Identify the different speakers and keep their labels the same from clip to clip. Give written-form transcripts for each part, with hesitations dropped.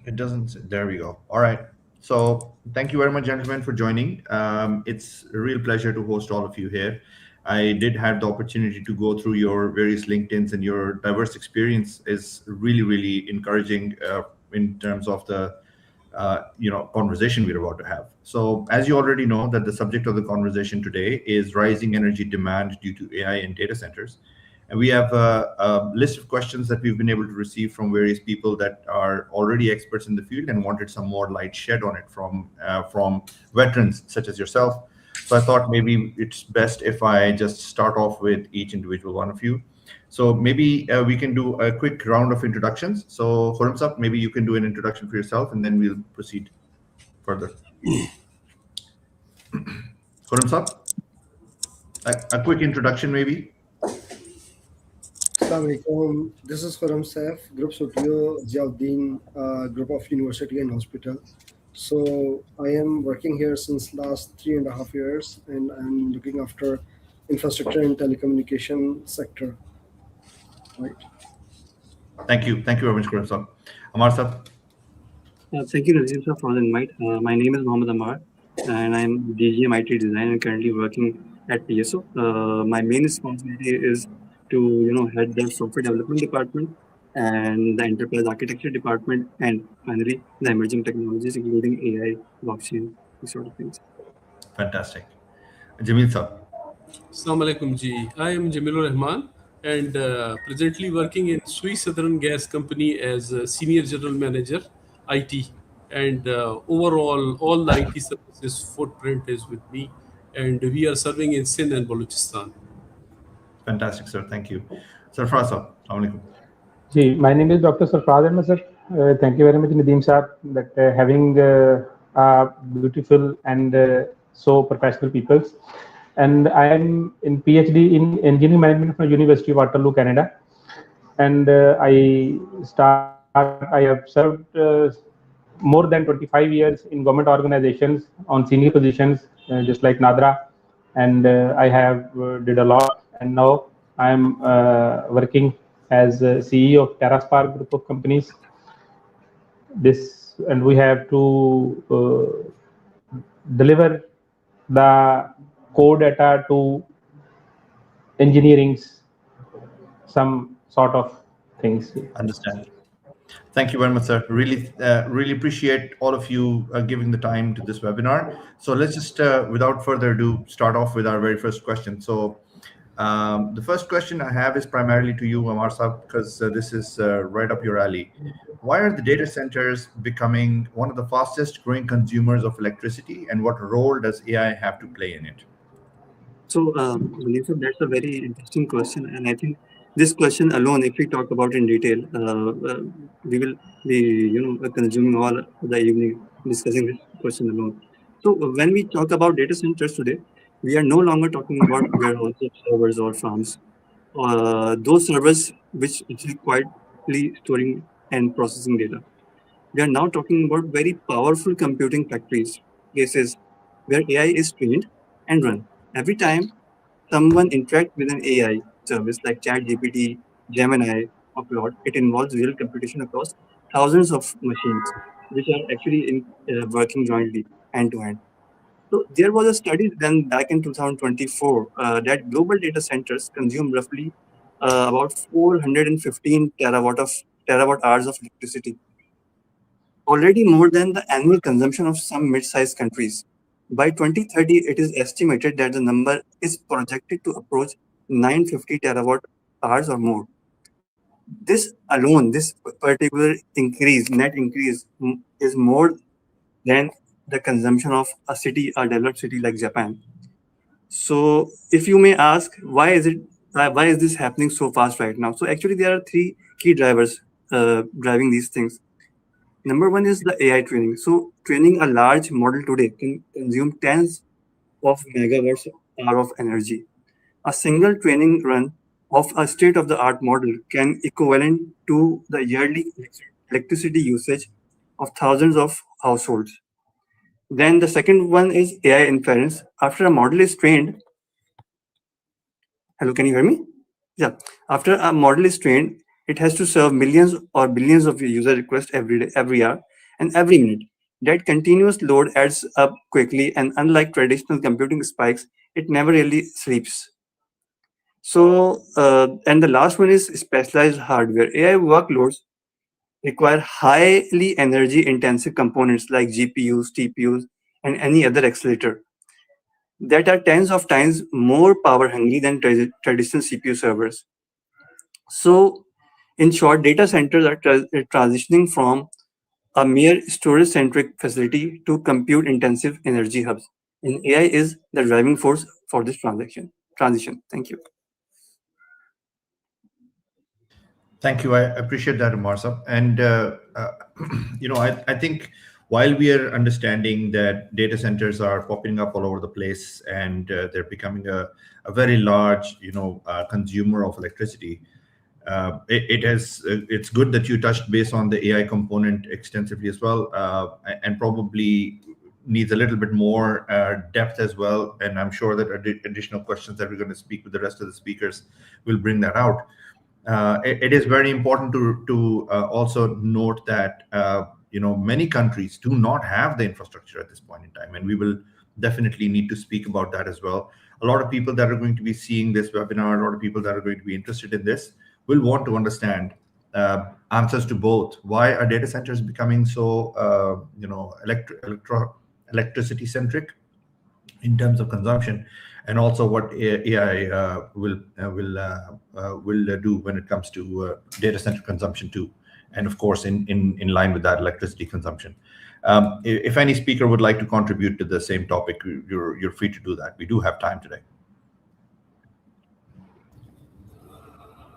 Speaker 1: It doesn't. There we go. All right. So thank you very much, gentlemen, for joining. It's a real pleasure to host all of you here. I did have the opportunity to go through your various LinkedIn's, and your diverse experience is really, really encouraging in terms of the conversation we're about to have. So as you already know, that the subject of the conversation today is rising energy demand due to AI and data centers. And we have a list of questions that we've been able to receive from various people that are already experts in the field and wanted some more light shed on it from veterans such as yourself. So I thought maybe it's best if I just start off with each individual one of you. So maybe we can do a quick round of introductions. So Khurramsab, maybe you can do an introduction for yourself, and then we'll proceed further. Khurramsab, a quick introduction maybe.
Speaker 2: Assalamu alaikum. This is Khuram Saif, Group Studio Ziauddin, Group of University and Hospital. So I am working here since last 3.5 years, and I'm looking after infrastructure and telecommunication sector. Right.
Speaker 1: Thank you very much, Khurramsab. Amar Sab.
Speaker 3: Thank you, Nazim sir, for the invite. My name is Mohammed Amar, and I'm DGM IT design and currently working at PSO. My main responsibility is to head the software development department and the enterprise architecture department, and finally the emerging technologies including AI, blockchain, these sort of things.
Speaker 1: Fantastic. Jamil Sab.
Speaker 4: Assalamu alaikum ji. I am Jamilur Rahman and presently working in Swiss Southern Gas Company as a Senior General Manager, IT. And overall, all the IT services footprint is with me. And we are serving in Sindh and Balochistan.
Speaker 1: Fantastic, sir. Thank you. Sir Frasa. Assalamu
Speaker 5: alaikum. My name is Dr. Sarfraz Ahmed, sir. Thank you very much, Nadeem Saab, that having beautiful and so professional people. And I am in PhD in Engineering Management from University of Waterloo, Canada. And I have served more than 25 years in government organizations on senior positions, just like Nadra. And I have did a lot. And now I am working as CEO of TerraSpark group of companies. And we have to deliver the core data to engineering some sort of things.
Speaker 1: Understand. Thank you very much, sir. Really appreciate all of you giving the time to this webinar. So let's just, without further ado, start off with our very first question. So the first question I have is primarily to you, Amar Saab, because this is right up your alley. Why are the data centers becoming one of the fastest growing consumers of electricity, and what role does AI have to play in it?
Speaker 3: So, that's a very interesting question, and I think this question alone, if we talk about in detail, we will be consuming all the evening discussing this question alone. So, when we talk about data centers today, we are no longer talking about warehouses, servers, or farms. Those servers which actually quietly storing and processing data. We are now talking about very powerful computing factories, places where AI is trained and run. Every time someone interacts with an AI service like ChatGPT, Gemini, or Claude, it involves real computation across thousands of machines, which are actually working jointly end to end. So there was a study done back in 2024 that global data centers consume roughly about 415 terawatt hours of electricity, already more than the annual consumption of some mid-sized countries. By 2030, it is estimated that the number is projected to approach 950 terawatt hours or more. This alone, this particular increase, net increase, is more than the consumption of a developed city like Japan. So, if you may ask, why is this happening so fast right now? So, actually, there are three key drivers driving these things. Number one is the AI training. So training a large model today can consume tens of megawatts hour of energy. A single training run of a state-of-the-art model can equivalent to the yearly electricity usage of thousands of households. Then the second one is AI inference. After a model is trained, hello, can you hear me? Yeah. After a model is trained, it has to serve millions or billions of user requests every hour. and every minute. That continuous load adds up quickly, and unlike traditional computing spikes, it never really sleeps. So, and the last one is specialized hardware. AI workloads require highly energy intensive components like GPUs, TPUs, and any other accelerator that are tens of times more power hungry than traditional CPU servers. So, in short, data centers are transitioning from a mere storage centric facility to compute intensive energy hubs. And AI is the driving force for this transition. Thank you.
Speaker 1: Thank you. I appreciate that, Marsa. And I think while we are understanding that data centers are popping up all over the place and they're becoming a very large, consumer of electricity, it's good that you touched base on the AI component extensively as well, and probably needs a little bit more depth as well. And I'm sure that additional questions that we're going to speak with the rest of the speakers will bring that out. It is very important to also note that many countries do not have the infrastructure at this point in time, and we will definitely need to speak about that as well. A lot of people that are going to be seeing this webinar, a lot of people that are going to be interested in this, will want to understand answers to both. Why are data centers becoming so electricity centric in terms of consumption, and also what AI will do when it comes to data center consumption too, and of course in line with that, electricity consumption. If any speaker would like to contribute to the same topic, you're free to do that. We do have time today.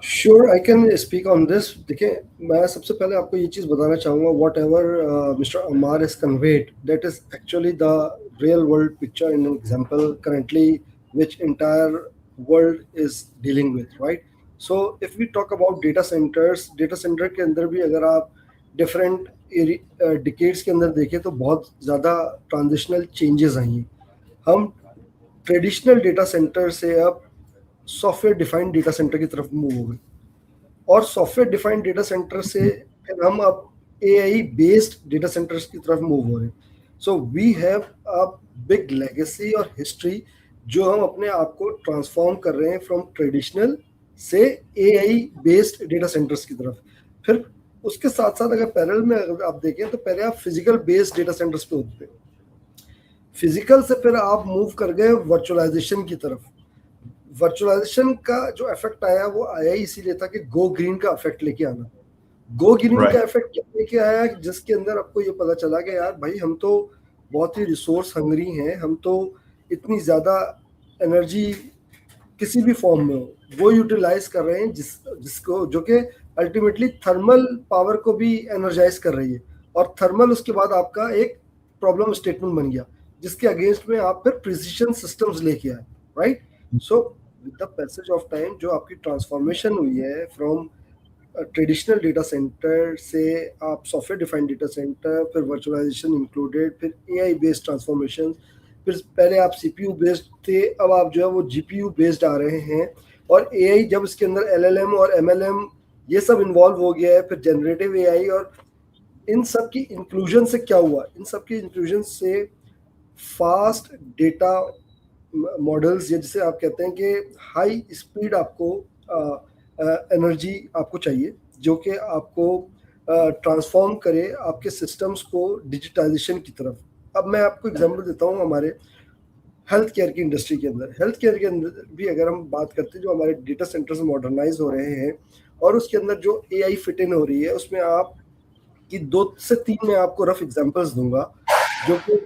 Speaker 2: Sure, I can speak on this. देखिए, मैं सबसे पहले आपको ये चीज़ बताना चाहूँगा, whatever Mr. Amar has conveyed, that is actually the real world picture and example currently which entire world is dealing with, right? So if we talk about data centers, data center के अंदर भी अगर आप different decades के अंदर देखें तो बहुत ज़्यादा transitional changes आई हैं. हम traditional data center से अब सॉफ्टवेयर डिफाइंड डेटा सेंटर की तरफ मूव हो गए, और सॉफ्टवेयर डिफाइंड डेटा सेंटर से फिर हम अब एआई बेस्ड डेटा सेंटर्स की तरफ मूव हो रहे हैं. So we have a big legacy और हिस्ट्री जो हम अपने आप को ट्रांसफॉर्म कर रहे हैं फ्रॉम ट्रेडिशनल से एआई बेस्ड डेटा सेंटर्स की तरफ. फिर उसके साथ साथ अगर पैरेलल में अगर आप देखें तो पहले आप फिजिकल बेस्ड डेटा सेंटर्स पे होते थे, फिजिकल से फिर आप मूव कर गए वर्चुअलाइजेशन की तरफ. वर्चुअलाइजेशन का जो इफेक्ट आया वो आया इसीलिए था कि गो ग्रीन का इफेक्ट लेके आना. गो ग्रीन का इफेक्ट क्या लेके आया, जिसके अंदर आपको ये पता चला कि यार भाई हम तो बहुत ही रिसोर्स हंगरी हैं, हम तो इतनी ज़्यादा एनर्जी किसी भी फॉर्म में हो वो यूटिलाइज कर रहे हैं जिसको जो कि अल्टीमेटली थर्मल पावर को भी एनर्जाइज कर रही है. और थर्मल उसके बाद आपका एक प्रॉब्लम स्टेटमेंट बन गया जिसके अगेंस्ट में आप फिर प्रिसिशन सिस्टम्स लेके आए, right? So with the passage of time जो आपकी ट्रांसफॉर्मेशन हुई है फ्रॉम ट्रेडिशनल डेटा सेंटर से आप सॉफ्टवेयर डिफाइंड डेटा सेंटर, फिर वर्चुअलाइजेशन इंक्लूडेड, फिर एआई बेस्ड ट्रांसफॉर्मेशन, फिर पहले आप सीपीयू बेस्ड थे, अब आप जो है वो जीपीयू बेस्ड आ रहे हैं, और एआई जब इसके अंदर एलएलएम और एमएलएम ये सब इन्वॉल्व हो गया है, फिर जनरेटिव एआई, और इन सब की इंक्लूजन से क्या हुआ, इन सब की इंक्लूजन से फास्ट डेटा मॉडल्स, या जिसे आप कहते हैं कि हाई स्पीड आपको एनर्जी आपको चाहिए जो कि आपको ट्रांसफॉर्म करे आपके सिस्टम्स को डिजिटाइजेशन की तरफ. अब मैं आपको एग्जांपल देता हूँ. हमारे हेल्थ केयर की इंडस्ट्री के अंदर भी अगर हम बात करते हैं, जो हमारे डेटा सेंटर्स मॉडर्नाइज हो रहे हैं और उसके अंदर जो एआई फिट इन हो रही है, उसमें आप की 2 से 3 मैं आपको रफ एग्जांपल्स दूंगा जो कि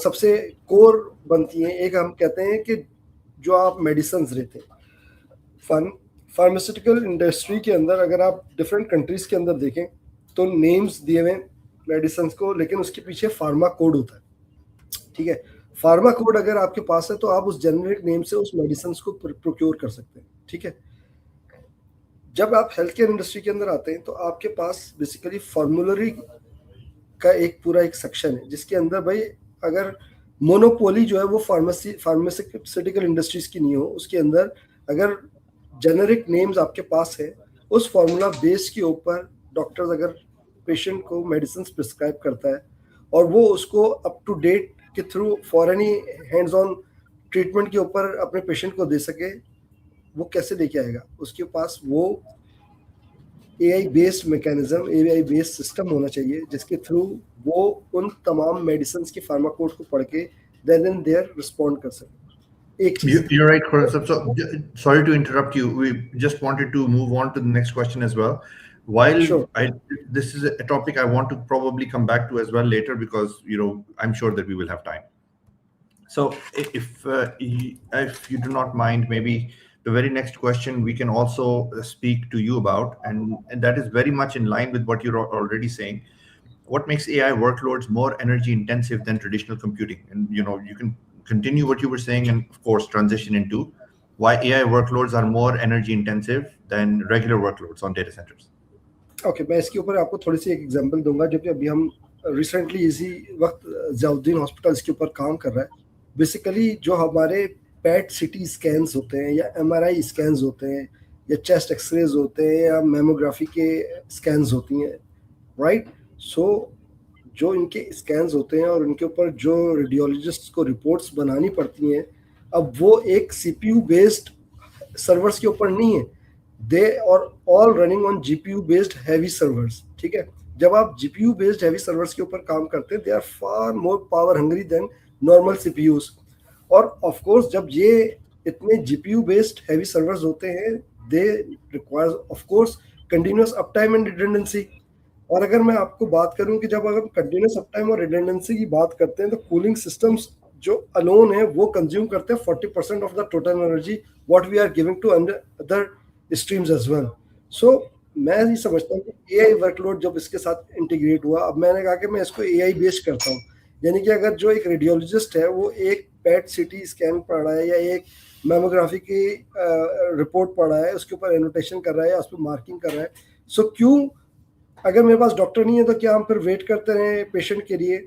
Speaker 2: सबसे कोर बनती हैं. एक हम कहते हैं कि जो आप मेडिसिन लेते हैं, फार्मास्यूटिकल इंडस्ट्री के अंदर अगर आप डिफरेंट कंट्रीज के अंदर देखें तो नेम्स दिए हुए मेडिसिन को, लेकिन उसके पीछे फार्मा कोड होता है. ठीक है, फार्मा कोड अगर आपके पास है तो आप उस जेनेरिक नेम से उस मेडिसिन को प्रोक्योर कर सकते हैं. ठीक है, जब आप हेल्थ केयर इंडस्ट्री के अंदर आते हैं तो आपके पास बेसिकली फॉर्मुलरी का एक पूरा एक सेक्शन है जिसके अंदर भाई अगर मोनोपोली जो है वो फार्मास्यूटिकल इंडस्ट्रीज की नहीं हो, उसके अंदर अगर जेनेरिक नेम्स आपके पास है, उस फार्मूला बेस के ऊपर डॉक्टर्स अगर पेशेंट को मेडिसिन प्रिस्क्राइब करता है और वो उसको अप टू डेट के through for any hands on treatment के ऊपर अपने पेशेंट को दे सके, वो कैसे लेके आएगा? उसके पास वो AI based mechanism, AI based system होना चाहिए जिसके थ्रू वो उन तमाम मेडिसिन की फार्माकोड को पढ़ के देन एंड देयर रिस्पॉन्ड कर सके। एक चीज
Speaker 1: You're right, Khurram sir. So, sorry to interrupt you. We just wanted to move on to the next question as well. While
Speaker 2: Sure.
Speaker 1: this is a topic I want to probably come back to as well later, because I'm sure that we will have time. So, if you do not mind, maybe the very next question we can also speak to you about, and that is very much in line with what you're already saying. What makes AI workloads more energy intensive than traditional computing? And you can continue what you were saying, and of course transition into why AI workloads are more energy intensive than regular workloads on data centers.
Speaker 2: Okay, मैं इसके ऊपर आपको थोड़ी सी एक example दूंगा, जो कि अभी हम रिसेंटली इसी वक्त जियाउद्दीन हॉस्पिटल इसके ऊपर काम कर रहा है। बेसिकली जो हमारे पैट सिटी स्कैन्स होते हैं या MRI स्कैन्स होते हैं या चेस्ट एक्सरेज होते हैं या मेमोग्राफी के स्कैन्स होती हैं, राइट? सो जो इनके स्कैन्स होते हैं और उनके ऊपर जो रेडियोलॉजिस्ट को रिपोर्ट्स बनानी पड़ती हैं, अब वो एक CPU बेस्ड सर्वर्स के ऊपर नहीं है, they are all running on GPU based heavy servers, ठीक है? जब आप GPU बेस्ड हैवी सर्वर्स के ऊपर काम करते हैं, they are far more power hungry than normal CPUs। और ऑफ कोर्स जब ये इतने GPU बेस्ड हैवी सर्वर्स होते हैं, they requires of course continuous uptime and redundancy. और अगर मैं आपको बात करूं कि जब अगर कंटिन्यूअस अपटाइम और रिडंडेंसी की बात करते हैं, तो कूलिंग सिस्टम्स जो अलोन है वो कंज्यूम करते हैं 40% of the total energy what we are giving to other streams as well. So मैं ये समझता हूँ कि AI वर्कलोड जब इसके साथ इंटीग्रेट हुआ, अब मैंने कहा कि मैं इसको AI बेस्ड करता हूँ, यानी कि अगर जो एक रेडियोलॉजिस्ट है वो एक पैट सिटी स्कैन पढ़ रहा है या एक मेमोग्राफी की रिपोर्ट पढ़ रहा है, उसके ऊपर एनोटेशन कर रहा है या उस पर मार्किंग कर रहा है, सो क्यों, अगर मेरे पास डॉक्टर नहीं है तो क्या हम फिर वेट करते रहें पेशेंट के लिए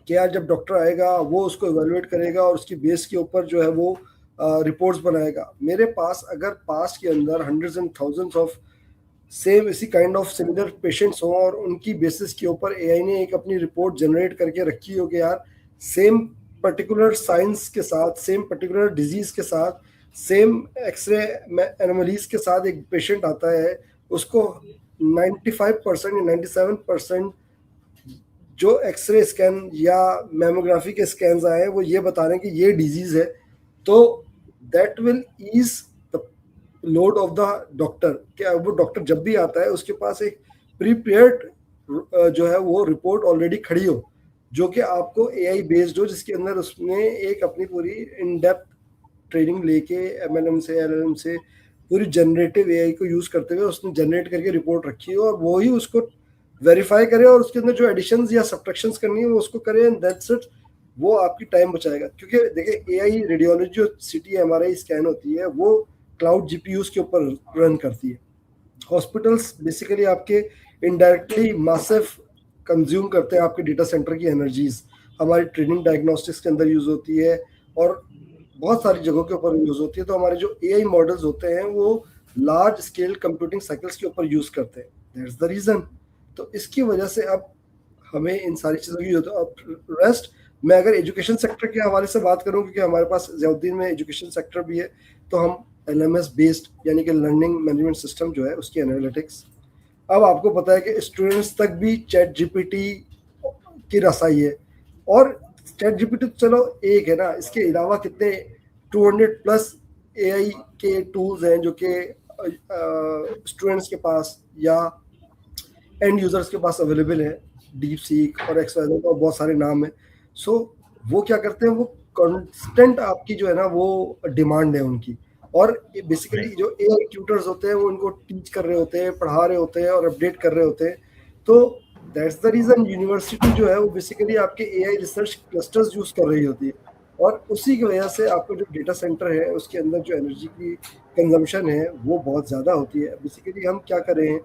Speaker 2: कि यार जब डॉक्टर आएगा वो उसको इवेलुएट करेगा और उसकी बेस के ऊपर जो है वो रिपोर्ट्स बनाएगा? मेरे पास अगर पास के अंदर hundreds and thousands of same इसी काइंड ऑफ सिमिलर पेशेंट्स हों और उनकी बेसिस के ऊपर AI ने एक अपनी रिपोर्ट जनरेट करके रखी हो कि यार सेम पर्टिकुलर साइंस के साथ, सेम पर्टिकुलर डिजीज के साथ, सेम एक्सरे एनोमलीज के साथ एक पेशेंट आता है, उसको 95% या 97% जो एक्सरे स्कैन या मेमोग्राफी के स्कैन्स आए हैं वो ये बता रहे हैं कि ये डिजीज है, तो that will ease the load of the doctor. क्या वो डॉक्टर जब भी आता है उसके पास एक प्रीपेयर्ड जो है वो रिपोर्ट ऑलरेडी खड़ी हो, जो कि आपको AI बेस्ड हो, जिसके अंदर उसने एक अपनी पूरी इन डेप्थ ट्रेनिंग लेके MLM से LLM से पूरी जनरेटिव AI को यूज करते हुए उसने जनरेट करके रिपोर्ट रखी हो और वो ही उसको वेरीफाई करे और उसके अंदर जो एडिशंस या सब्ट्रैक्शंस करनी है वो उसको करे, एंड दैट्स इट। वो आपकी टाइम बचाएगा, क्योंकि देखिए AI रेडियोलॉजी जो CT MRI स्कैन होती है वो क्लाउड GPUs के ऊपर रन करती है। हॉस्पिटल्स बेसिकली आपके इनडायरेक्टली मैसिव कंज्यूम करते हैं आपके डेटा सेंटर की एनर्जीज, हमारी ट्रेनिंग डायग्नोस्टिक्स के अंदर यूज होती है और बहुत सारी जगहों के ऊपर यूज होती है। तो हमारे जो AI मॉडल्स होते हैं वो लार्ज स्केल कंप्यूटिंग साइकिल्स के ऊपर यूज करते हैं, दैट्स द रीजन। तो इसकी वजह से अब हमें इन सारी चीज़ों की जरूरत है। अब रेस्ट मैं अगर एजुकेशन सेक्टर के हवाले से बात करूं, क्योंकि हमारे पास जियाउद्दीन में एजुकेशन सेक्टर भी है, तो हम LMS बेस्ड यानी कि लर्निंग मैनेजमेंट सिस्टम जो है उसकी एनालिटिक्स, अब आपको पता है कि स्टूडेंट्स तक भी ChatGPT की रसाई है। और ChatGPT तो चलो एक है ना, इसके अलावा कितने 200+ AI के टूल्स हैं जो कि स्टूडेंट्स के पास या एंड यूजर्स के पास अवेलेबल है, DeepSeek और XYZ और बहुत सारे नाम हैं। सो वो क्या करते हैं, वो कांस्टेंट आपकी जो है ना वो डिमांड है उनकी, और बेसिकली जो AI ट्यूटर्स होते हैं वो उनको टीच कर रहे होते हैं, पढ़ा रहे होते हैं और अपडेट कर रहे होते हैं। तो दैट्स द रीजन यूनिवर्सिटी जो है वो बेसिकली आपके AI रिसर्च क्लस्टर्स यूज कर रही होती है, और उसी की वजह से आपका जो डेटा सेंटर है उसके अंदर जो एनर्जी की कंजम्पशन है वो बहुत ज़्यादा होती है। बेसिकली हम क्या कर रहे हैं,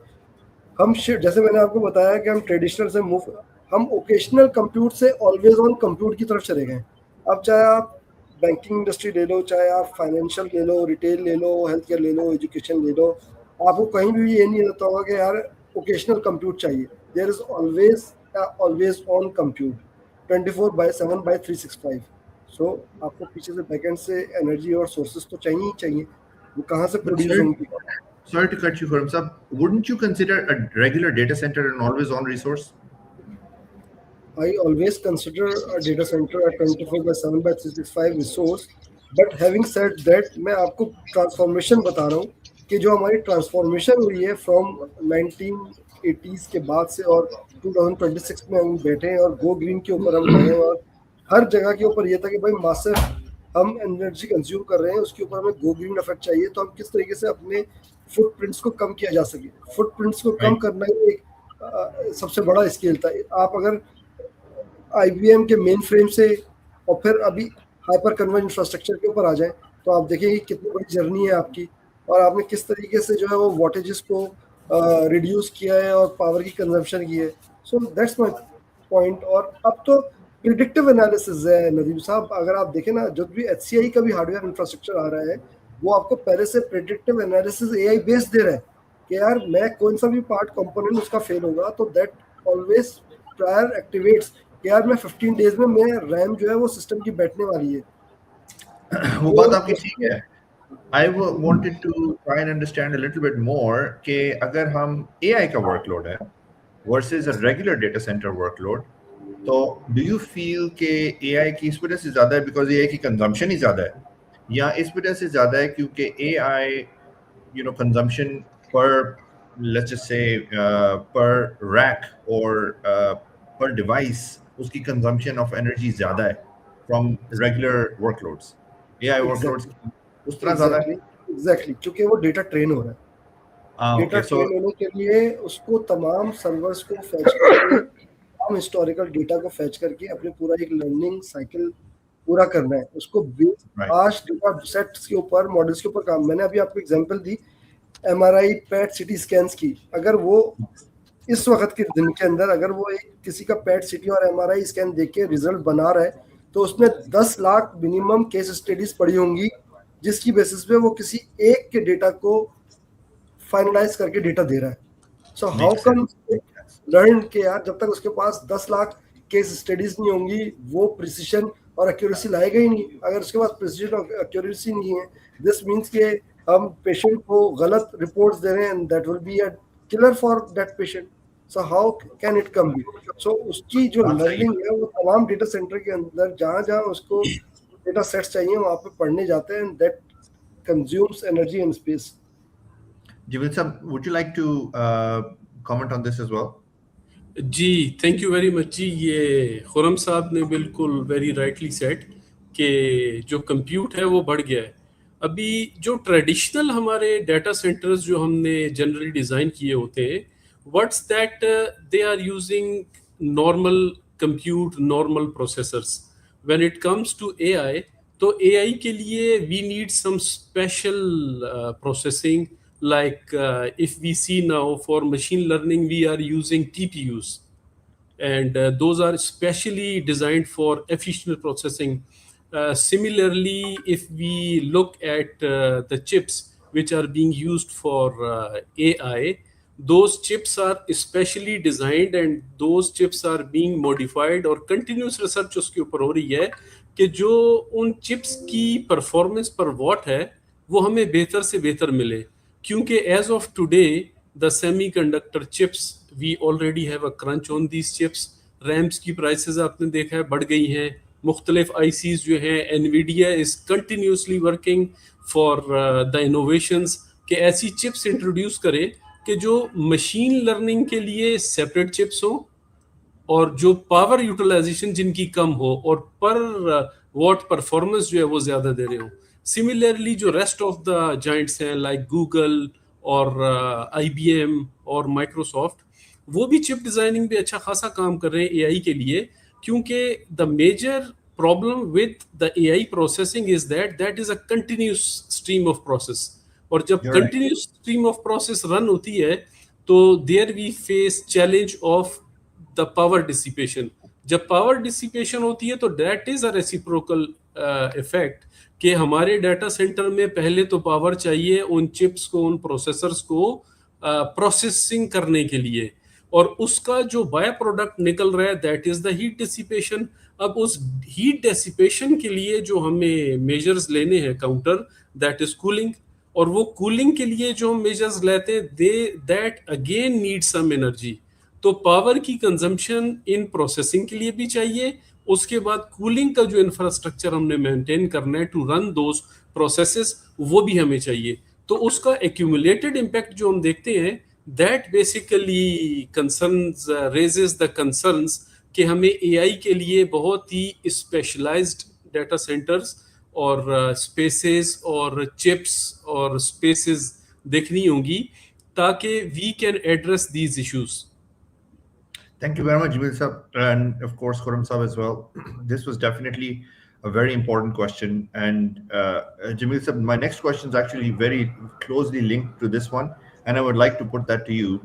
Speaker 2: हम जैसे मैंने आपको बताया कि हम ट्रेडिशनल से मूव, हम ओकेशनल कंप्यूट से ऑलवेज ऑन कंप्यूट की तरफ चले गए। अब चाहे आप बैंकिंग इंडस्ट्री ले लो, चाहे आप फाइनेंशियल ले लो, रिटेल ले लो, हेल्थ केयर ले लो, एजुकेशन ले लो, आपको कहीं भी ये नहीं लगता होगा कि यार ओकेशनल कंप्यूट चाहिए। there is always on compute 24/7/365. So आपको पीछे से बैकएंड से एनर्जी और सोर्सेस तो चाहिए ही चाहिए, वो कहाँ से
Speaker 1: But
Speaker 2: प्रोड्यूस
Speaker 1: sir,
Speaker 2: होंगी?
Speaker 1: sorry to cut you, Khurram Sahab, wouldn't you consider a regular data center an always-on resource?
Speaker 2: I always consider a data center a 24/7/365 resource. But having said that, मैं आपको transformation बता रहा हूँ कि जो हमारी transformation हुई है फ्रॉम 1980s के बाद से और 2026 में हम बैठे हैं और गो ग्रीन के ऊपर हम गए हैं और हर जगह के ऊपर ये था कि भाई मासिव हम एनर्जी कंज्यूम कर रहे हैं, उसके ऊपर हमें गो ग्रीन इफेक्ट चाहिए, तो हम किस तरीके से अपने फुटप्रिंट्स को कम किया जा सके। फुटप्रिंट्स को कम करना ही एक सबसे बड़ा स्केल था। आप अगर IBM के मेन फ्रेम से और फिर अभी हाइपर कन्वर्ज इंफ्रास्ट्रक्चर के ऊपर आ जाए तो आप देखेंगे कितनी बड़ी जर्नी है आपकी, और आपने किस तरीके से जो है वो वोटेजेस को रिड्यूस किया है और पावर की कंजम्पशन की है। So that's my point. और अब तो प्रिडिक्टिव एनालिसिस है नदीम साहब, अगर आप देखें ना, जो भी HCI का भी हार्डवेयर इंफ्रास्ट्रक्चर आ रहा है वो आपको पहले से प्रिडिक्टिव एनालिसिस AI बेस्ड दे रहा है कि यार मैं कौन सा भी पार्ट कंपोनेंट उसका फेल होगा तो दैट ऑलवेज प्रायर एक्टिवेट्स कि यार मैं 15 डेज में मैं रैम जो है वो सिस्टम की बैठने वाली है।
Speaker 1: वो बात आपकी ठीक है। I wanted to try and understand a little bit more कि अगर हम AI का workload है versus a regular data center workload, तो do you feel कि AI की इस वजह से ज़्यादा है because AI की consumption ही ज़्यादा है, या इस वजह से ज़्यादा है क्योंकि AI consumption per, let's just say per rack or per device, उसकी consumption of energy ज़्यादा है from regular workloads, AI workloads उस तरह ज़्यादा है?
Speaker 2: एग्जैक्टली, क्योंकि वो डेटा ट्रेन हो रहा है। डेटा ट्रेन होने के लिए उसको तमाम सर्वर्स को फैच करके तमाम हिस्टोरिकल डेटा को फैच करके अपने पूरा एक लर्निंग साइकिल पूरा करना है। उसको 5 डेटा सेट्स के ऊपर, मॉडल्स के ऊपर काम। मैंने अभी आपको एग्जांपल दी MRI पैट CT स्कैन्स की। अगर वो इस वक्त के दिन के अंदर अगर वो एक किसी का पैट CT और MRI स्कैन देख के रिजल्ट बना रहा है तो उसमें 10 लाख मिनिमम केस स्टडीज पड़ी होंगी जिसकी बेसिस पे वो किसी एक के डेटा को फाइनलाइज करके डेटा दे रहा है। सो हाउ कम लर्न के यार, जब तक उसके पास 10 लाख केस स्टडीज नहीं होंगी वो प्रिसिशन और एक्यूरेसी लाएगा ही नहीं। अगर उसके पास प्रिसिशन और एक्यूरेसी नहीं है, दिस मीन्स के हम पेशेंट को गलत रिपोर्ट्स दे रहे हैं and that will be a killer for that patient. So how can it come be? So उसकी जो लर्निंग है वो तमाम डेटा सेंटर के अंदर जहाँ जहाँ उसको डेटा सेट्स चाहिए वहाँ पे पढ़ने जाते हैं, and that consumes energy and space.
Speaker 1: Jamil sir, would you like to comment on this as well?
Speaker 4: जी, थैंक यू वेरी मच जी। ये खुरम साहब ने बिल्कुल वेरी राइटली सेड कि जो कंप्यूट है वो बढ़ गया है। अभी जो ट्रेडिशनल हमारे डाटा सेंटर्स जो हमने जनरली डिज़ाइन किए होते हैं, what's that, they are using normal compute, normal processors. When it comes to AI, तो AI के लिए we need some special processing, like if we see now for machine learning we are using TPUs, and those are specially designed for efficient processing. Similarly, if we look at the chips which are being used for AI, those chips are specially designed and those chips are being modified, और continuous research उसके ऊपर हो रही है कि जो उन chips की performance per watt है वो हमें बेहतर से बेहतर मिले। क्योंकि as of today the semiconductor chips, we already have a crunch on these chips. RAMs की प्राइसेस आपने देखा है बढ़ गई हैं। मुख्तलिफ ICs जो हैं, NVIDIA is continuously working for the innovations कि ऐसी चिप्स इंट्रोड्यूस करे कि जो मशीन लर्निंग के लिए सेपरेट चिप्स हो और जो पावर यूटिलाइजेशन जिनकी कम हो और पर वॉट परफॉर्मेंस जो है वो ज़्यादा दे रहे हो। सिमिलरली जो रेस्ट ऑफ द जाइंट्स हैं लाइक गूगल और IBM और माइक्रोसॉफ्ट, वो भी चिप डिज़ाइनिंग पे अच्छा खासा काम कर रहे हैं AI के लिए, क्योंकि the major problem with the AI processing is that is a continuous stream of process, और जब continuous stream of process run होती है तो there we face challenge of the power dissipation. जब पावर डिसिपेशन होती है तो that is a reciprocal effect कि हमारे डाटा सेंटर में पहले तो पावर चाहिए उन चिप्स को, उन प्रोसेसर्स को प्रोसेसिंग करने के लिए। और उसका जो बाय प्रोडक्ट निकल रहा है that is the heat dissipation. अब उस हीट डिसिपेशन के लिए जो हमें मेजर्स लेने हैं काउंटर, दैट इज कूलिंग। और वो कूलिंग के लिए जो हम मेजर्स लेते हैं they that again need some energy. तो पावर की कंजम्पशन इन प्रोसेसिंग के लिए भी चाहिए, उसके बाद कूलिंग का जो इंफ्रास्ट्रक्चर हमने मेंटेन करना है टू रन दोज प्रोसेसेस वो भी हमें चाहिए। तो उसका एक्यूमुलेटेड इम्पैक्ट जो हम देखते हैं that basically concerns raises the concerns कि हमें एआई के लिए बहुत ही स्पेशलाइज्ड डाटा सेंटर्स और स्पेसेस और चिप्स और स्पेसेस देखनी होंगी ताकि we can address these issues.
Speaker 1: Thank you very much, Jamil Sab, and of course, Khurram Sab as well. This was definitely a very important question. And Jamil Sab, my next question is actually very closely linked to this one, and I would like to put that to you.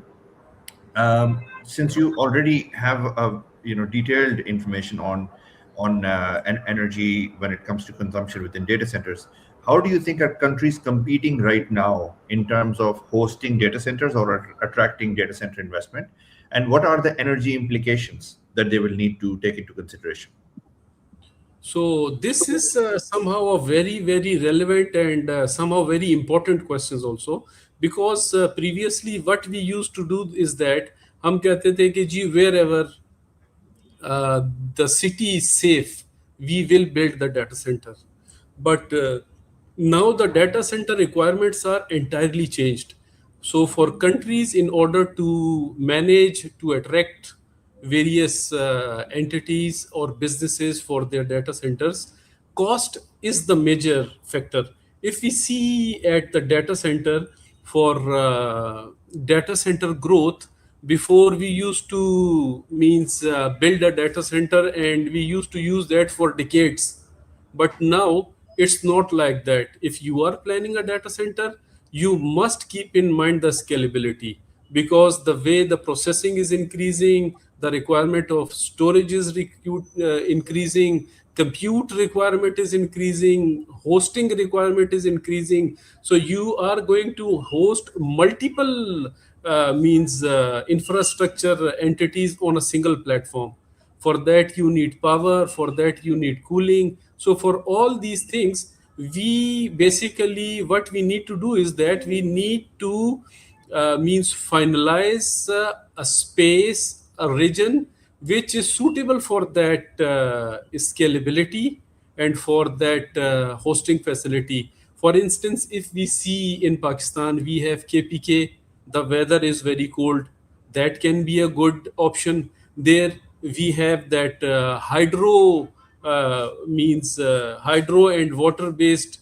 Speaker 1: Since you already have detailed information on energy when it comes to consumption within data centers, how do you think are countries competing right now in terms of hosting data centers or attracting data center investment? And what are the energy implications that they will need to take into consideration?
Speaker 4: So this is somehow a very, very relevant and somehow very important questions also, because previously what we used to do is that हम कहते थे कि जी wherever the city is safe, we will build the data center. But now the data center requirements are entirely changed. So for countries, in order to manage to attract various entities or businesses for their data centers, cost is the major factor. If we see at the data center, for data center growth, before we used to build a data center and we used to use that for decades. But now it's not like that. If you are planning a data center, you must keep in mind the scalability, because the way the processing is increasing, the requirement of storage is increasing, compute requirement is increasing, hosting requirement is increasing. So you are going to host multiple infrastructure entities on a single platform. For that you need power, for that you need cooling. So for all these things, we basically, what we need to do is that we need to finalize a space, a region which is suitable for that scalability and for that hosting facility. For instance, if we see in Pakistan, we have KPK, the weather is very cold. That can be a good option. There we have that hydro and water based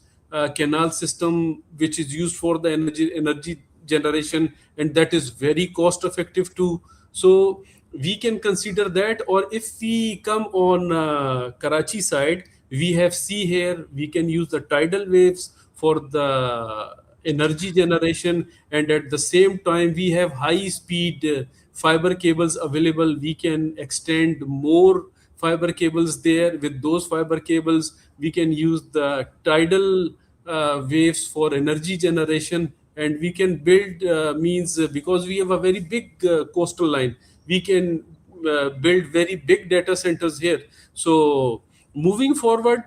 Speaker 4: canal system which is used for the energy generation, and that is very cost effective too. So we can consider that. Or if we come on Karachi side, we have sea here, we can use the tidal waves for the energy generation, and at the same time we have high speed fiber cables available. We can extend more fiber cables there. With those fiber cables we can use the tidal waves for energy generation, and we can build because we have a very big coastal line, we can build very big data centers here. So moving forward,